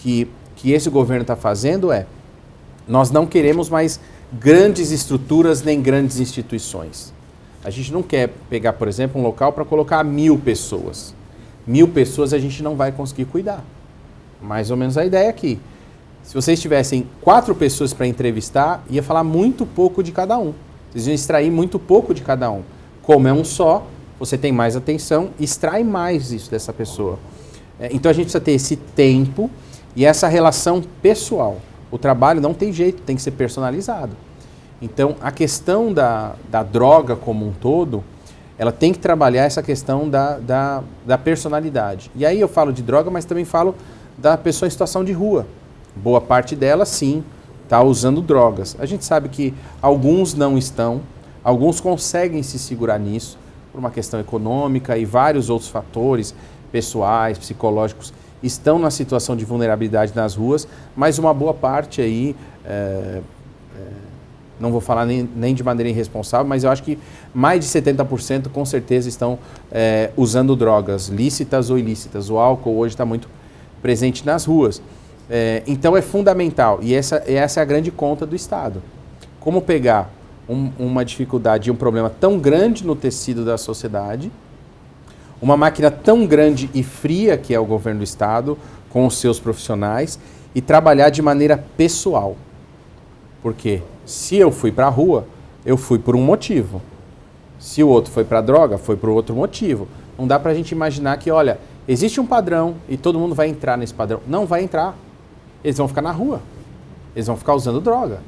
que esse governo está fazendo é, nós não queremos mais grandes estruturas nem grandes instituições. A gente não quer pegar, por exemplo, um local para colocar 1.000 pessoas. 1.000 pessoas a gente não vai conseguir cuidar. Mais ou menos a ideia aqui. Se vocês tivessem 4 pessoas para entrevistar, ia falar muito pouco de cada um. Vocês iam extrair muito pouco de cada um. Como é um só, você tem mais atenção, extrai mais isso dessa pessoa. Então a gente precisa ter esse tempo e essa relação pessoal. O trabalho não tem jeito, tem que ser personalizado. Então a questão da droga como um todo, ela tem que trabalhar essa questão da personalidade. E aí eu falo de droga, mas também falo da pessoa em situação de rua. Boa parte dela, sim, está usando drogas. A gente sabe que alguns não estão, alguns conseguem se segurar nisso por uma questão econômica e vários outros fatores pessoais, psicológicos, estão na situação de vulnerabilidade nas ruas, mas uma boa parte aí, não vou falar nem de maneira irresponsável, mas eu acho que mais de 70% com certeza estão usando drogas, lícitas ou ilícitas. O álcool hoje está muito presente nas ruas. Então é fundamental, e essa é a grande conta do Estado. Como pegar uma dificuldade e um problema tão grande no tecido da sociedade, uma máquina tão grande e fria que é o governo do Estado, com os seus profissionais, e trabalhar de maneira pessoal. Porque se eu fui para a rua, eu fui por um motivo. Se o outro foi para a droga, foi por outro motivo. Não dá para a gente imaginar que, olha, existe um padrão e todo mundo vai entrar nesse padrão. Não vai entrar. Eles vão ficar na rua. Eles vão ficar usando droga.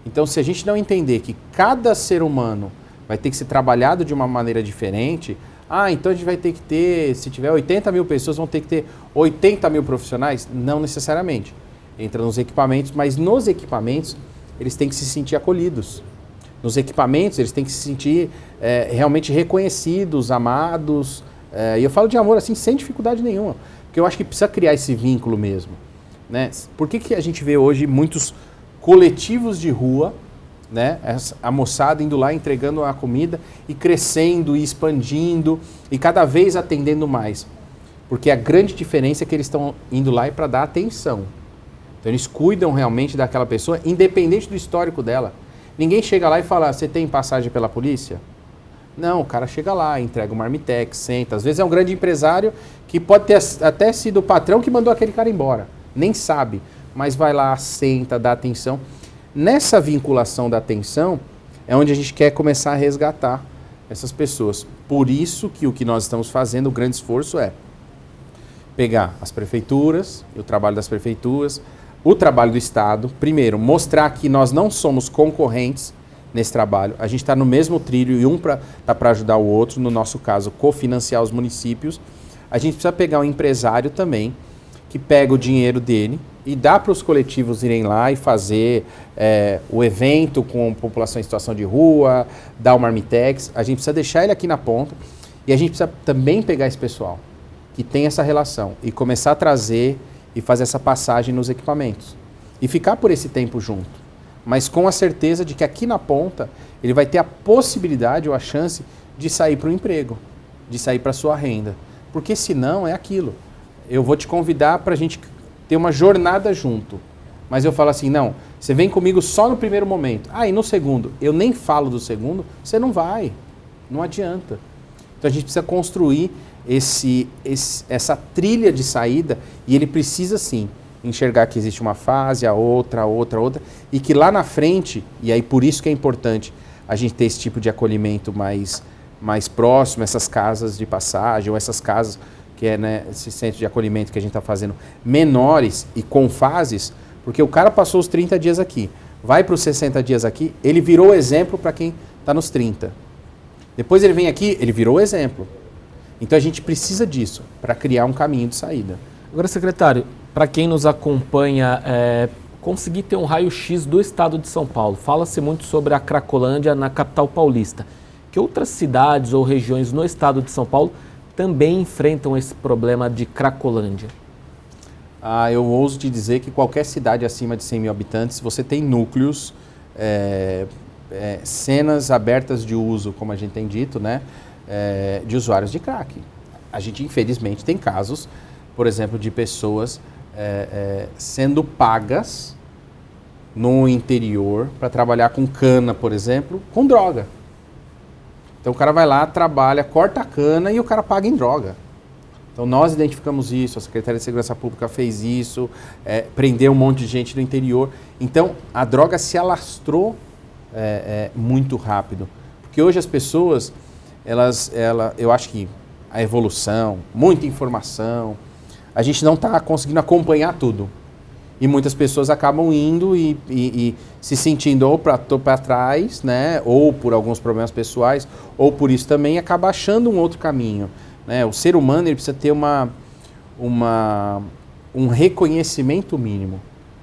Então, se a gente não entender que cada ser humano vai ter que ser trabalhado de uma maneira diferente, então a gente vai ter que ter, se tiver 80.000 pessoas, vão ter que ter 80.000 profissionais? Não necessariamente. Entra nos equipamentos, mas nos equipamentos eles têm que se sentir acolhidos. Nos equipamentos eles têm que se sentir realmente reconhecidos, amados. E eu falo de amor assim, sem dificuldade nenhuma. Porque eu acho que precisa criar esse vínculo mesmo. Né? Por que a gente vê hoje muitos coletivos de rua, né? A moçada indo lá entregando a comida e crescendo e expandindo e cada vez atendendo mais? Porque a grande diferença é que eles estão indo lá para dar atenção. Então eles cuidam realmente daquela pessoa, independente do histórico dela. Ninguém chega lá e fala, você tem passagem pela polícia? Não, o cara chega lá, entrega o marmitex, senta. Às vezes é um grande empresário que pode ter até sido o patrão que mandou aquele cara embora. Nem sabe, mas vai lá, senta, dá atenção. Nessa vinculação da atenção é onde a gente quer começar a resgatar essas pessoas. Por isso que o que nós estamos fazendo, o grande esforço é pegar as prefeituras, o trabalho das prefeituras, o trabalho do Estado. Primeiro, mostrar que nós não somos concorrentes nesse trabalho. A gente está no mesmo trilho e um está para ajudar o outro. No nosso caso, cofinanciar os municípios. A gente precisa pegar um empresário também que pega o dinheiro dele e dá para os coletivos irem lá e fazer o evento com a população em situação de rua, dar o marmitex. A gente precisa deixar ele aqui na ponta e a gente precisa também pegar esse pessoal que tem essa relação e começar a trazer e fazer essa passagem nos equipamentos. E ficar por esse tempo junto. Mas com a certeza de que aqui na ponta ele vai ter a possibilidade ou a chance de sair para o emprego, de sair para a sua renda. Porque senão é aquilo. Eu vou te convidar para a gente ter uma jornada junto. Mas eu falo assim, não, você vem comigo só no primeiro momento. E no segundo? Eu nem falo do segundo, você não vai. Não adianta. Então a gente precisa construir essa trilha de saída e ele precisa sim enxergar que existe uma fase, a outra, e que lá na frente, e aí por isso que é importante a gente ter esse tipo de acolhimento mais próximo, essas casas de passagem ou essas casas que é, né, esse centro de acolhimento que a gente está fazendo, menores e com fases, porque o cara passou os 30 dias aqui, vai para os 60 dias aqui, ele virou exemplo para quem está nos 30. Depois ele vem aqui, ele virou exemplo. Então a gente precisa disso para criar um caminho de saída. Agora, secretário, para quem nos acompanha, conseguir ter um raio-x do estado de São Paulo, fala-se muito sobre a Cracolândia na capital paulista. Que outras cidades ou regiões no estado de São Paulo também enfrentam esse problema de Cracolândia? Eu ouso te dizer que qualquer cidade acima de 100 mil habitantes, você tem núcleos, cenas abertas de uso, como a gente tem dito, né, de usuários de crack. A gente, infelizmente, tem casos, por exemplo, de pessoas sendo pagas no interior para trabalhar com cana, por exemplo, com droga. Então o cara vai lá, trabalha, corta a cana e o cara paga em droga. Então nós identificamos isso, a Secretaria de Segurança Pública fez isso, prendeu um monte de gente no interior. Então a droga se alastrou muito rápido. Porque hoje as pessoas, eu acho que a evolução, muita informação, a gente não está conseguindo acompanhar tudo. E muitas pessoas acabam indo e se sentindo ou para trás, né, ou por alguns problemas pessoais, ou por isso também acaba achando um outro caminho. Né? O ser humano ele precisa ter um reconhecimento mínimo,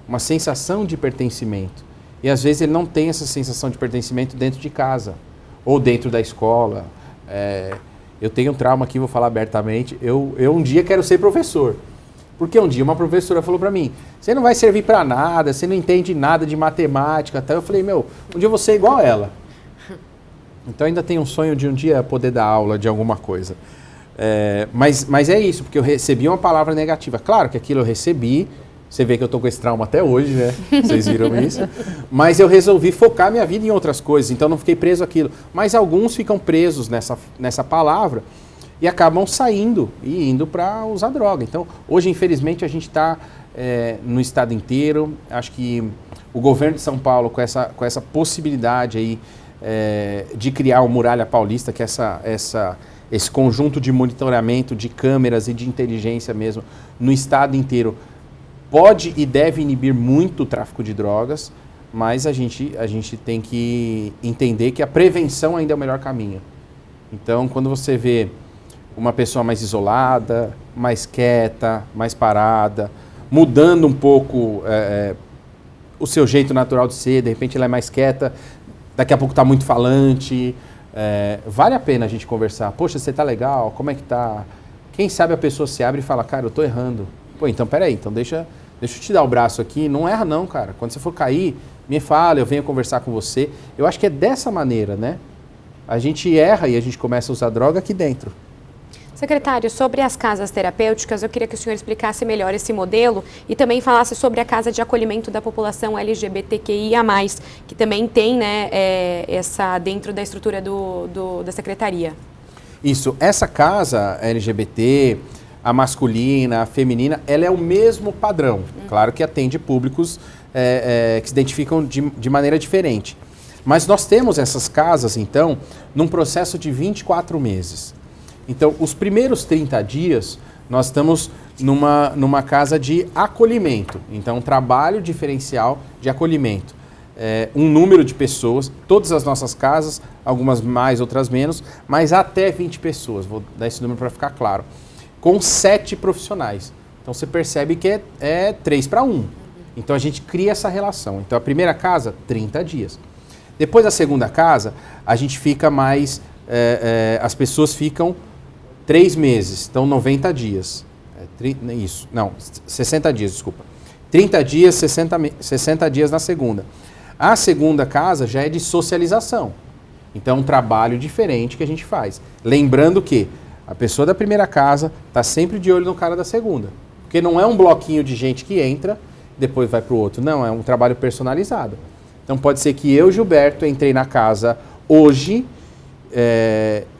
uma sensação de pertencimento. E às vezes ele não tem essa sensação de pertencimento dentro de casa, ou dentro da escola. Eu tenho um trauma aqui, vou falar abertamente, eu um dia quero ser professor. Porque um dia uma professora falou para mim, você não vai servir para nada, você não entende nada de matemática. Tá? Eu falei, um dia eu vou ser igual a ela. Então ainda tenho um sonho de um dia poder dar aula de alguma coisa. Mas é isso, porque eu recebi uma palavra negativa. Claro que aquilo eu recebi, você vê que eu tô com esse trauma até hoje, né? Vocês viram isso? Mas eu resolvi focar minha vida em outras coisas, então não fiquei preso àquilo. Mas alguns ficam presos nessa palavra e acabam saindo e indo para usar droga. Então, hoje, infelizmente, a gente está no estado inteiro. Acho que o governo de São Paulo, com essa possibilidade aí, de criar o Muralha Paulista, que é esse conjunto de monitoramento, de câmeras e de inteligência mesmo, no estado inteiro, pode e deve inibir muito o tráfico de drogas, mas a gente tem que entender que a prevenção ainda é o melhor caminho. Então, quando você vê uma pessoa mais isolada, mais quieta, mais parada, mudando um pouco o seu jeito natural de ser, de repente ela é mais quieta, daqui a pouco está muito falante, vale a pena a gente conversar. Poxa, você está legal? Como é que tá? Quem sabe a pessoa se abre e fala, cara, eu estou errando. Pô, então peraí, então deixa eu te dar o braço aqui, não erra não, cara. Quando você for cair, me fala, eu venho conversar com você. Eu acho que é dessa maneira, né? A gente erra e a gente começa a usar droga aqui dentro. Secretário, sobre as casas terapêuticas, eu queria que o senhor explicasse melhor esse modelo e também falasse sobre a casa de acolhimento da população LGBTQIA+, que também tem, né, essa dentro da estrutura da Secretaria. Isso, essa casa LGBT, a masculina, a feminina, ela é o mesmo padrão. Claro que atende públicos que se identificam de maneira diferente. Mas nós temos essas casas, então, num processo de 24 meses. Então, os primeiros 30 dias, nós estamos numa casa de acolhimento. Então, um trabalho diferencial de acolhimento. Um número de pessoas, todas as nossas casas, algumas mais, outras menos, mas até 20 pessoas. Vou dar esse número para ficar claro. Com 7 profissionais. Então, você percebe que é 3 para 1. Então, a gente cria essa relação. Então, a primeira casa, 30 dias. Depois da segunda casa, a gente fica mais... as pessoas ficam 3 meses, então 90 dias. 60 dias, desculpa. 30 dias, 60 dias na segunda. A segunda casa já é de socialização. Então é um trabalho diferente que a gente faz. Lembrando que a pessoa da primeira casa está sempre de olho no cara da segunda. Porque não é um bloquinho de gente que entra, depois vai para o outro. Não, é um trabalho personalizado. Então pode ser que eu, Gilberto, entrei na casa hoje...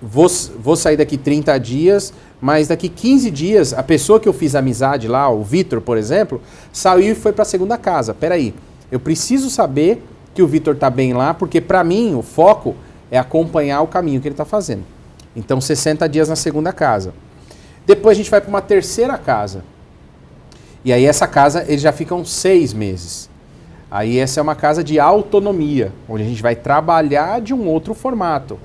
vou sair daqui 30 dias, mas daqui 15 dias, a pessoa que eu fiz amizade lá, o Vitor, por exemplo, saiu e foi para a segunda casa. Peraí, eu preciso saber que o Vitor está bem lá, porque para mim o foco é acompanhar o caminho que ele está fazendo. Então 60 dias na segunda casa. Depois a gente vai para uma terceira casa. E aí essa casa, eles já ficam 6 meses. Aí essa é uma casa de autonomia, onde a gente vai trabalhar de um outro formato.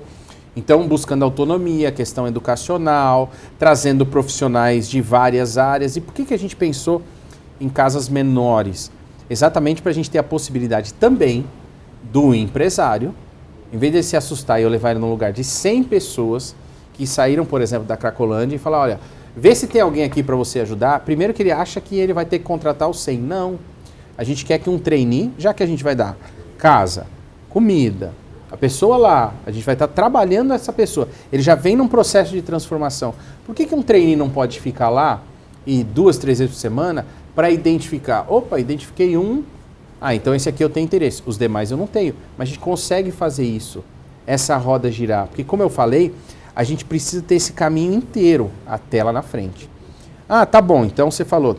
Então, buscando autonomia, questão educacional, trazendo profissionais de várias áreas. E por que a gente pensou em casas menores? Exatamente para a gente ter a possibilidade também do empresário, em vez de se assustar e eu levar ele num lugar de 100 pessoas que saíram, por exemplo, da Cracolândia e falar, olha, vê se tem alguém aqui para você ajudar. Primeiro que ele acha que ele vai ter que contratar os 100. Não. A gente quer que um trainee, já que a gente vai dar casa, comida, a pessoa lá, a gente vai estar trabalhando essa pessoa. Ele já vem num processo de transformação. Por que um trainee não pode ficar lá e 2, 3 vezes por semana para identificar. Opa, identifiquei um, então esse aqui eu tenho interesse, os demais eu não tenho. Mas a gente consegue fazer isso, essa roda girar. Porque como eu falei, a gente precisa ter esse caminho inteiro até lá na frente. Tá bom, então você falou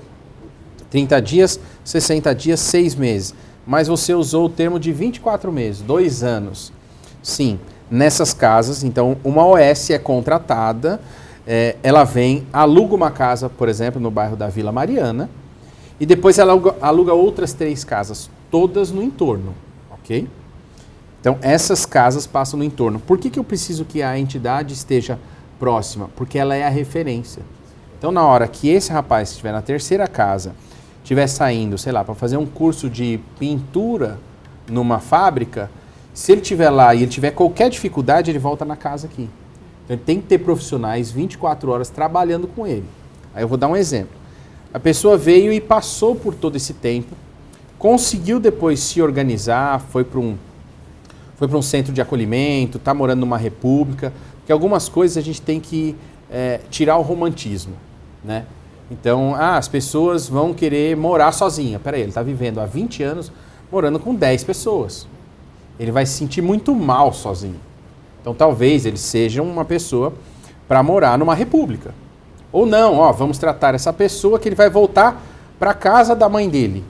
30 dias, 60 dias, 6 meses. Mas você usou o termo de 24 meses, 2 anos. Sim, nessas casas, então uma OS é contratada, ela vem, aluga uma casa, por exemplo, no bairro da Vila Mariana, e depois ela aluga outras 3 casas, todas no entorno, ok? Então essas casas passam no entorno. Por que eu preciso que a entidade esteja próxima? Porque ela é a referência. Então na hora que esse rapaz estiver na 3ª casa, estiver saindo, sei lá, para fazer um curso de pintura numa fábrica, se ele estiver lá e ele tiver qualquer dificuldade, ele volta na casa aqui. Então ele tem que ter profissionais 24 horas trabalhando com ele. Aí eu vou dar um exemplo. A pessoa veio e passou por todo esse tempo, conseguiu depois se organizar, foi para um centro de acolhimento, está morando numa república, porque algumas coisas a gente tem que tirar o romantismo, né? Então, as pessoas vão querer morar sozinha. Peraí, ele está vivendo há 20 anos morando com 10 pessoas. Ele vai se sentir muito mal sozinho. Então, talvez ele seja uma pessoa para morar numa república. Ou não, vamos tratar essa pessoa que ele vai voltar para a casa da mãe dele.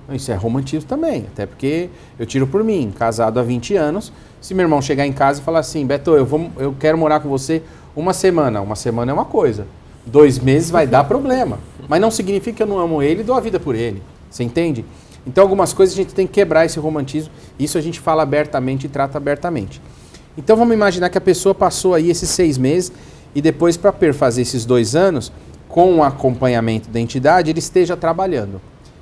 Isso é romantismo também, até porque eu tiro por mim, casado há 20 anos, se meu irmão chegar em casa e falar assim, Beto, eu quero morar com você uma semana é uma coisa. 2 meses vai dar problema. Mas não significa que eu não amo ele e dou a vida por ele. Você entende? Então, algumas coisas a gente tem que quebrar esse romantismo. Isso a gente fala abertamente e trata abertamente. Então, vamos imaginar que a pessoa passou aí esses 6 meses e depois, para fazer esses 2 anos, com o acompanhamento da entidade, ele esteja trabalhando.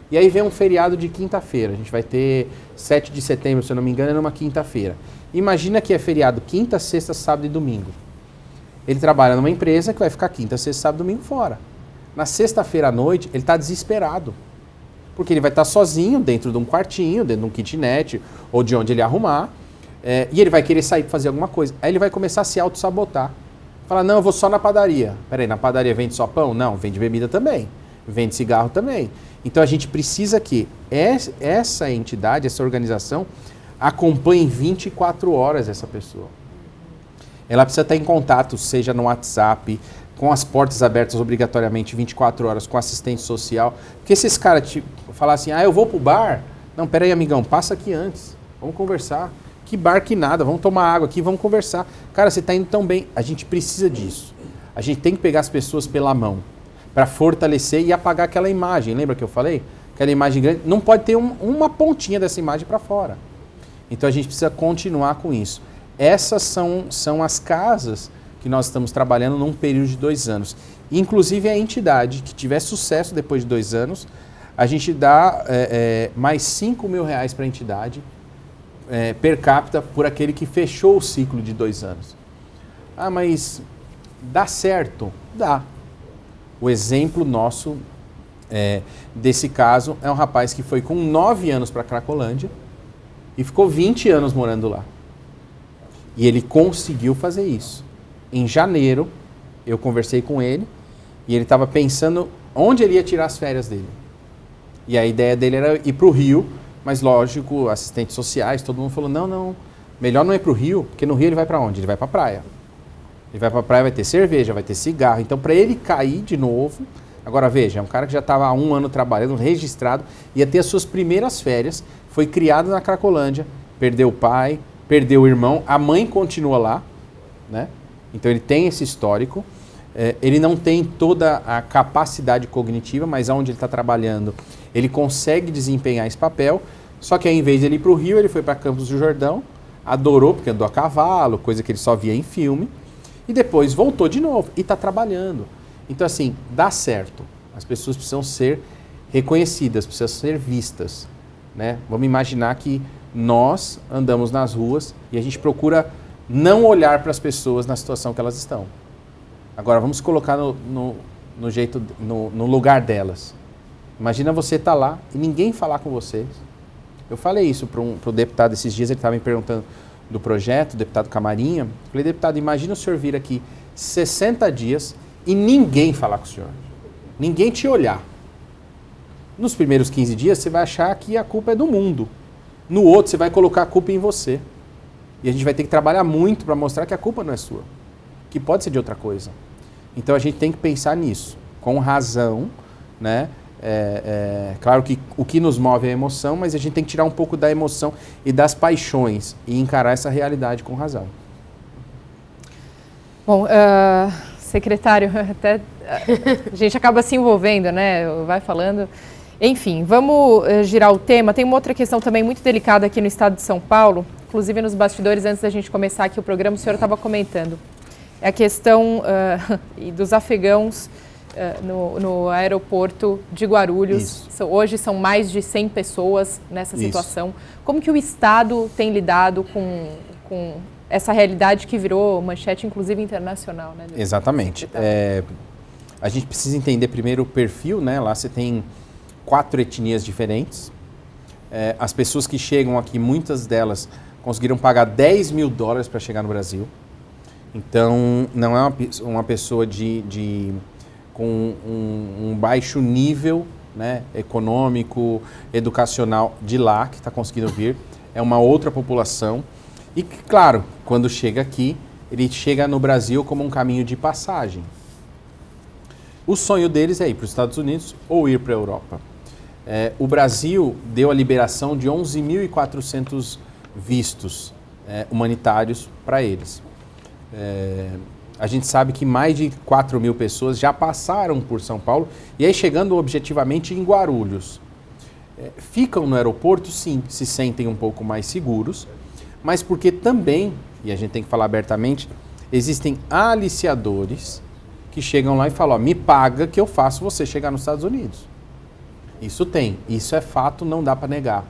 E aí vem um feriado de quinta-feira. A gente vai ter 7 de setembro, se eu não me engano, é numa quinta-feira. Imagina que é feriado quinta, sexta, sábado e domingo. Ele trabalha numa empresa que vai ficar quinta, sexta, sábado e domingo fora. Na sexta-feira à noite, ele está desesperado. Porque ele vai estar sozinho dentro de um quartinho, dentro de um kitnet, ou de onde ele arrumar, e ele vai querer sair para fazer alguma coisa. Aí ele vai começar a se auto-sabotar. Falar, não, eu vou só na padaria. Peraí, na padaria vende só pão? Não, vende bebida também. Vende cigarro também. Então a gente precisa que essa entidade, essa organização, acompanhe 24 horas essa pessoa. Ela precisa estar em contato, seja no WhatsApp, com as portas abertas obrigatoriamente 24 horas, com assistente social. Porque se esse cara te falar assim, eu vou pro bar. Não, peraí, amigão, passa aqui antes. Vamos conversar. Que bar que nada, vamos tomar água aqui, vamos conversar. Cara, você está indo tão bem. A gente precisa disso. A gente tem que pegar as pessoas pela mão para fortalecer e apagar aquela imagem. Lembra que eu falei? Aquela imagem grande. Não pode ter uma pontinha dessa imagem para fora. Então a gente precisa continuar com isso. Essas são as casas que nós estamos trabalhando num período de 2 anos. Inclusive a entidade que tiver sucesso depois de 2 anos, a gente dá mais R$5.000 para a entidade per capita por aquele que fechou o ciclo de 2 anos. Mas dá certo? Dá. O exemplo nosso desse caso é um rapaz que foi com 9 anos para Cracolândia e ficou 20 anos morando lá. E ele conseguiu fazer isso. Em janeiro, eu conversei com ele e ele estava pensando onde ele ia tirar as férias dele. E a ideia dele era ir para o Rio, mas lógico, assistentes sociais, todo mundo falou, não, melhor não ir para o Rio, porque no Rio ele vai para onde? Ele vai para a praia. Ele vai para a praia, vai ter cerveja, vai ter cigarro. Então, para ele cair de novo... Agora, veja, é um cara que já estava há 1 ano trabalhando, registrado, ia ter as suas primeiras férias, foi criado na Cracolândia, perdeu o pai, perdeu o irmão, a mãe continua lá, né? Então ele tem esse histórico, ele não tem toda a capacidade cognitiva, mas onde ele está trabalhando, ele consegue desempenhar esse papel, só que aí, em vez de ele ir para o Rio, ele foi para Campos do Jordão, adorou, porque andou a cavalo, coisa que ele só via em filme, e depois voltou de novo e está trabalhando. Então, assim, dá certo. As pessoas precisam ser reconhecidas, precisam ser vistas, né? Vamos imaginar que nós andamos nas ruas e a gente procura não olhar para as pessoas na situação que elas estão. Agora, vamos colocar no lugar delas. Imagina você estar lá e ninguém falar com vocês. Eu falei isso para o deputado esses dias, ele estava me perguntando do projeto, o deputado Camarinha. Falei, deputado, imagina o senhor vir aqui 60 dias e ninguém falar com o senhor. Ninguém te olhar. Nos primeiros 15 dias, você vai achar que a culpa é do mundo. No outro, você vai colocar a culpa em você. E a gente vai ter que trabalhar muito para mostrar que a culpa não é sua, que pode ser de outra coisa. Então a gente tem que pensar nisso, com razão, né? Claro que o que nos move é a emoção, mas a gente tem que tirar um pouco da emoção e das paixões e encarar essa realidade com razão. Bom, secretário, até a gente acaba se envolvendo, né? Vai falando. Enfim, vamos girar o tema. Tem uma outra questão também muito delicada aqui no estado de São Paulo, inclusive nos bastidores, antes da gente começar aqui o programa, o senhor estava comentando. É a questão dos afegãos no aeroporto de Guarulhos. Hoje são mais de 100 pessoas nessa situação. Isso. Como que o Estado tem lidado com essa realidade que virou manchete, inclusive, internacional? Né, exatamente. A gente precisa entender primeiro o perfil, né? Lá você tem 4 etnias diferentes. As pessoas que chegam aqui, muitas delas conseguiram pagar $10 mil para chegar no Brasil. Então, não é uma pessoa com um baixo nível, né, econômico, educacional de lá que está conseguindo vir. É uma outra população. E, claro, quando chega aqui, ele chega no Brasil como um caminho de passagem. O sonho deles é ir para os Estados Unidos ou ir para a Europa. O Brasil deu a liberação de 11.400 vistos humanitários para eles. A gente sabe que mais de 4 mil pessoas já passaram por São Paulo e aí chegando objetivamente em Guarulhos. Ficam no aeroporto, sim, se sentem um pouco mais seguros, mas porque também, e a gente tem que falar abertamente, existem aliciadores que chegam lá e falam, me paga que eu faço você chegar nos Estados Unidos. Isso tem, isso é fato, não dá para negar,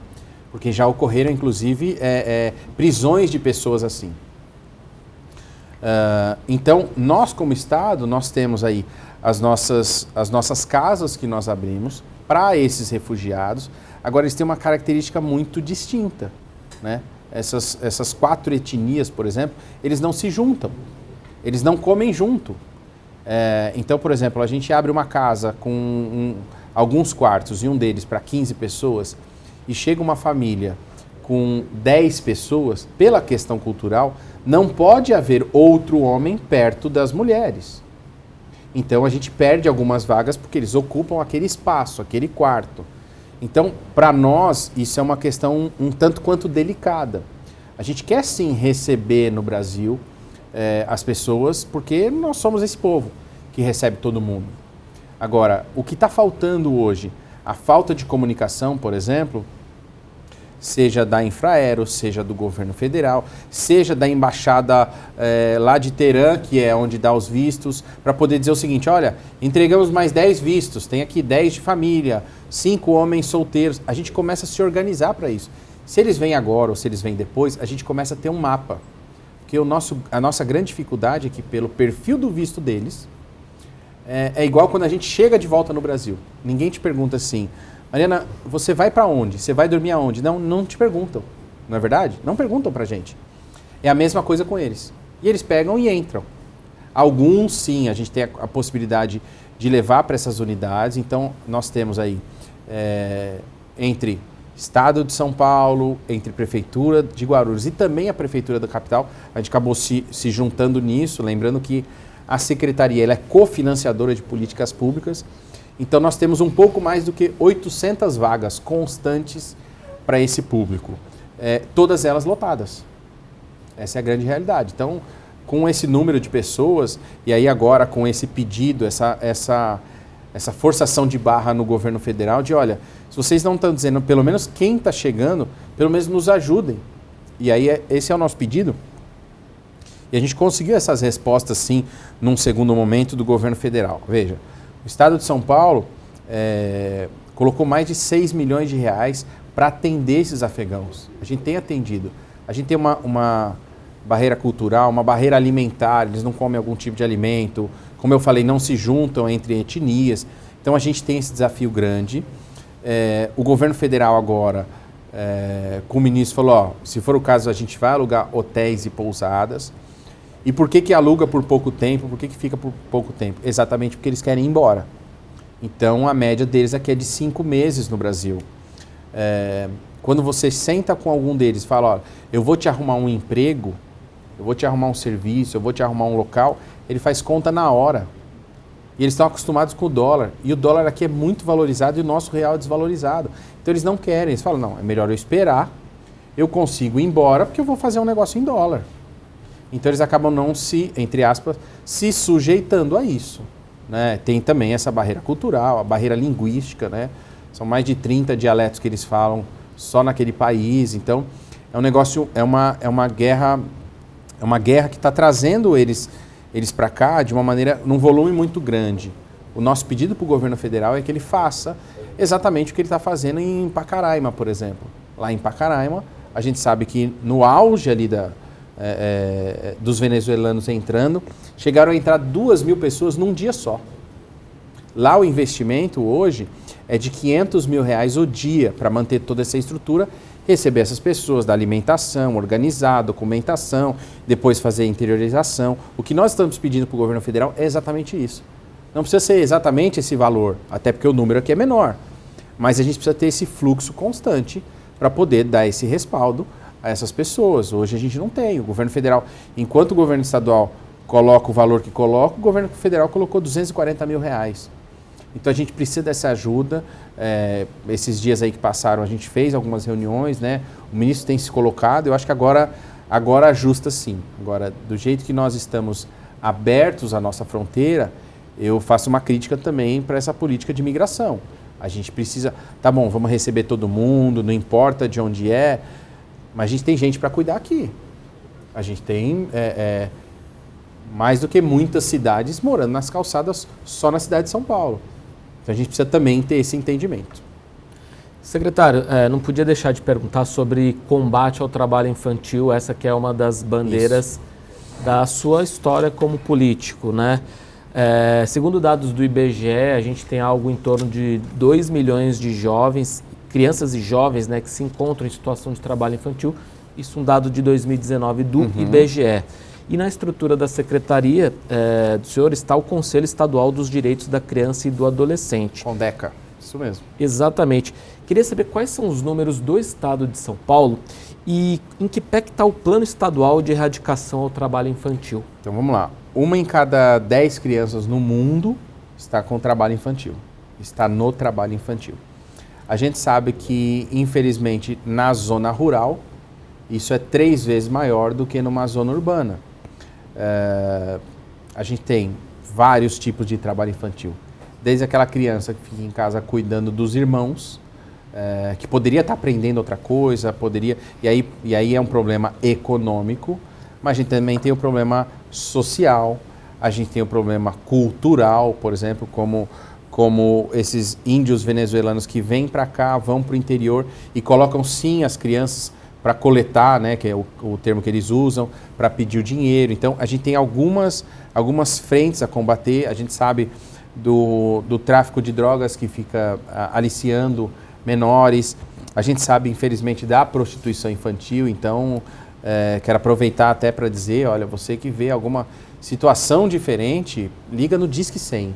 porque já ocorreram inclusive prisões de pessoas assim. Então, nós como Estado, nós temos aí as nossas casas que nós abrimos para esses refugiados. Agora, eles têm uma característica muito distinta, né? Essas 4 etnias, por exemplo, eles não se juntam, eles não comem junto. Então, por exemplo, a gente abre uma casa com alguns quartos e um deles para 15 pessoas e chega uma família com 10 pessoas, pela questão cultural, não pode haver outro homem perto das mulheres. Então a gente perde algumas vagas porque eles ocupam aquele espaço, aquele quarto. Então, para nós, isso é uma questão um tanto quanto delicada. A gente quer sim receber no Brasil as pessoas, porque nós somos esse povo que recebe todo mundo. Agora, o que está faltando hoje, a falta de comunicação, por exemplo, seja da Infraero, seja do governo federal, seja da embaixada lá de Teherã, que é onde dá os vistos, para poder dizer o seguinte, olha, entregamos mais 10 vistos, tem aqui 10 de família, 5 homens solteiros. A gente começa a se organizar para isso. Se eles vêm agora ou se eles vêm depois, a gente começa a ter um mapa. Porque a nossa grande dificuldade é que pelo perfil do visto deles, é igual quando a gente chega de volta no Brasil. Ninguém te pergunta assim, Mariana, você vai para onde? Você vai dormir aonde? Não te perguntam, não é verdade? Não perguntam pra gente. É a mesma coisa com eles. E eles pegam e entram. Alguns, sim, a gente tem a possibilidade de levar para essas unidades. Então, nós temos aí, entre Estado de São Paulo, entre Prefeitura de Guarulhos e também a Prefeitura da capital, a gente acabou se juntando nisso, lembrando que a Secretaria ela é cofinanciadora de políticas públicas. Então, nós temos um pouco mais do que 800 vagas constantes para esse público. Todas elas lotadas. Essa é a grande realidade. Então, com esse número de pessoas, e aí agora com esse pedido, essa forçação de barra no governo federal, de olha, se vocês não estão dizendo, pelo menos quem está chegando, pelo menos nos ajudem. E aí esse é o nosso pedido. E a gente conseguiu essas respostas, sim, num segundo momento do governo federal. Veja, o Estado de São Paulo colocou mais de 6 milhões de reais para atender esses afegãos. A gente tem atendido. A gente tem uma barreira cultural, uma barreira alimentar, eles não comem algum tipo de alimento. Como eu falei, não se juntam entre etnias. Então a gente tem esse desafio grande. O governo federal agora, com o ministro, falou, ó, se for o caso, a gente vai alugar hotéis e pousadas. E por que aluga por pouco tempo? Por que fica por pouco tempo? Exatamente porque eles querem ir embora. Então, a média deles aqui é de 5 meses no Brasil. Quando você senta com algum deles e fala, olha, eu vou te arrumar um emprego, eu vou te arrumar um serviço, eu vou te arrumar um local, ele faz conta na hora. E eles estão acostumados com o dólar. E o dólar aqui é muito valorizado e o nosso real é desvalorizado. Então eles não querem. Eles falam, não, é melhor eu esperar, eu consigo ir embora porque eu vou fazer um negócio em dólar. Então eles acabam não se, entre aspas, se sujeitando a isso. Né? Tem também essa barreira cultural, a barreira linguística, né? São mais de 30 dialetos que eles falam só naquele país. Então é um negócio, é uma guerra que está trazendo eles para cá de uma maneira, num volume muito grande. O nosso pedido para o governo federal é que ele faça exatamente o que ele está fazendo em Pacaraima, por exemplo. Lá em Pacaraima, a gente sabe que no auge ali dos venezuelanos entrando, chegaram a entrar 2.000 pessoas num dia só. Lá o investimento hoje é de R$500 mil o dia para manter toda essa estrutura, receber essas pessoas, da alimentação, organizar, documentação, depois fazer a interiorização. O que nós estamos pedindo para o governo federal é exatamente isso. Não precisa ser exatamente esse valor, até porque o número aqui é menor, mas a gente precisa ter esse fluxo constante para poder dar esse respaldo a essas pessoas. Hoje a gente não tem. O governo federal, enquanto o governo estadual coloca o valor que coloca, o governo federal colocou R$240 mil. Então a gente precisa dessa ajuda. Esses dias aí que passaram, a gente fez algumas reuniões, né? O ministro tem se colocado, eu acho que agora ajusta sim. Agora, do jeito que nós estamos abertos à nossa fronteira, eu faço uma crítica também para essa política de imigração. A gente precisa, tá bom, vamos receber todo mundo, não importa de onde é, mas a gente tem gente para cuidar aqui. A gente tem mais do que muitas cidades morando nas calçadas só na cidade de São Paulo. Então a gente precisa também ter esse entendimento. Secretário, não podia deixar de perguntar sobre combate ao trabalho infantil, essa que é uma das bandeiras da sua história como político, né? Segundo dados do IBGE, a gente tem algo em torno de 2 milhões de jovens, crianças e jovens, né, que se encontram em situação de trabalho infantil. Isso é um dado de 2019 do IBGE. E na estrutura da secretaria do senhor está o Conselho Estadual dos Direitos da Criança e do Adolescente. Condeca, isso mesmo. Exatamente. Queria saber quais são os números do estado de São Paulo e em que pé está o plano estadual de erradicação ao trabalho infantil. Então vamos lá. 1 em cada 10 crianças no mundo está com trabalho infantil, está no trabalho infantil. A gente sabe que, infelizmente, na zona rural, isso é 3 vezes maior do que numa zona urbana. A gente tem vários tipos de trabalho infantil. Desde aquela criança que fica em casa cuidando dos irmãos, que poderia estar aprendendo outra coisa, e aí é um problema econômico, mas a gente também tem o problema social, a gente tem o problema cultural, por exemplo, como esses índios venezuelanos que vêm para cá, vão para o interior e colocam sim as crianças para coletar, né, que é o termo que eles usam, para pedir o dinheiro. Então, a gente tem algumas frentes a combater. A gente sabe do tráfico de drogas que fica aliciando menores. A gente sabe, infelizmente, da prostituição infantil. Então, quero aproveitar até para dizer, olha, você que vê alguma situação diferente, liga no Disque 100.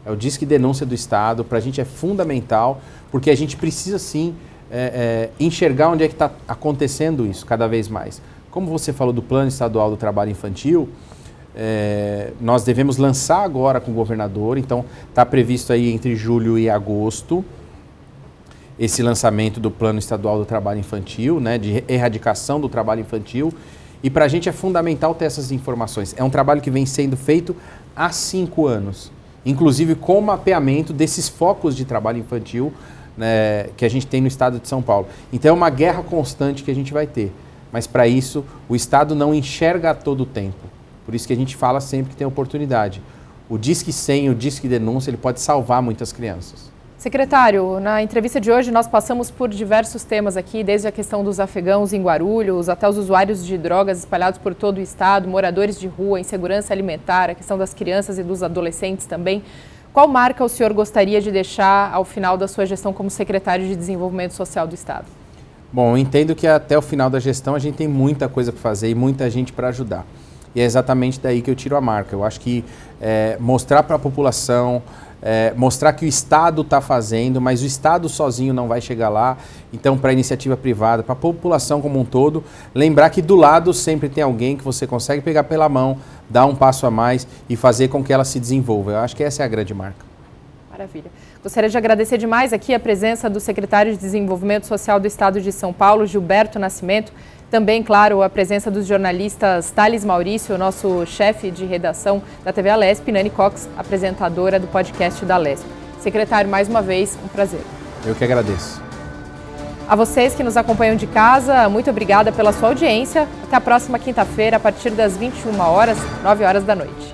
É o Disque Denúncia do Estado. Para a gente é fundamental, porque a gente precisa, sim, enxergar onde é que está acontecendo isso cada vez mais. Como você falou do Plano Estadual do Trabalho Infantil, nós devemos lançar agora com o governador, então está previsto aí entre julho e agosto esse lançamento do Plano Estadual do Trabalho Infantil, né, de erradicação do trabalho infantil, e para a gente é fundamental ter essas informações. É um trabalho que vem sendo feito há 5 anos, inclusive com o mapeamento desses focos de trabalho infantil, né, que a gente tem no estado de São Paulo. Então é uma guerra constante que a gente vai ter, mas para isso o Estado não enxerga a todo tempo. Por isso que a gente fala sempre que tem oportunidade. O Disque 100, o Disque Denúncia, ele pode salvar muitas crianças. Secretário, na entrevista de hoje nós passamos por diversos temas aqui, desde a questão dos afegãos em Guarulhos, até os usuários de drogas espalhados por todo o estado, moradores de rua, insegurança alimentar, a questão das crianças e dos adolescentes também. Qual marca o senhor gostaria de deixar ao final da sua gestão como secretário de Desenvolvimento Social do Estado? Bom, eu entendo que até o final da gestão a gente tem muita coisa para fazer e muita gente para ajudar. E é exatamente daí que eu tiro a marca. Eu acho que mostrar para a população mostrar que o Estado está fazendo, mas o Estado sozinho não vai chegar lá. Então, para a iniciativa privada, para a população como um todo, lembrar que do lado sempre tem alguém que você consegue pegar pela mão, dar um passo a mais e fazer com que ela se desenvolva. Eu acho que essa é a grande marca. Maravilha. Gostaria de agradecer demais aqui a presença do secretário de Desenvolvimento Social do Estado de São Paulo, Gilberto Nascimento. Também, claro, a presença dos jornalistas Thales Maurício, nosso chefe de redação da TV Alesp, e Nani Cox, apresentadora do podcast da Alesp. Secretário, mais uma vez, um prazer. Eu que agradeço. A vocês que nos acompanham de casa, muito obrigada pela sua audiência. Até a próxima quinta-feira, a partir das 21 horas, 9 horas da noite.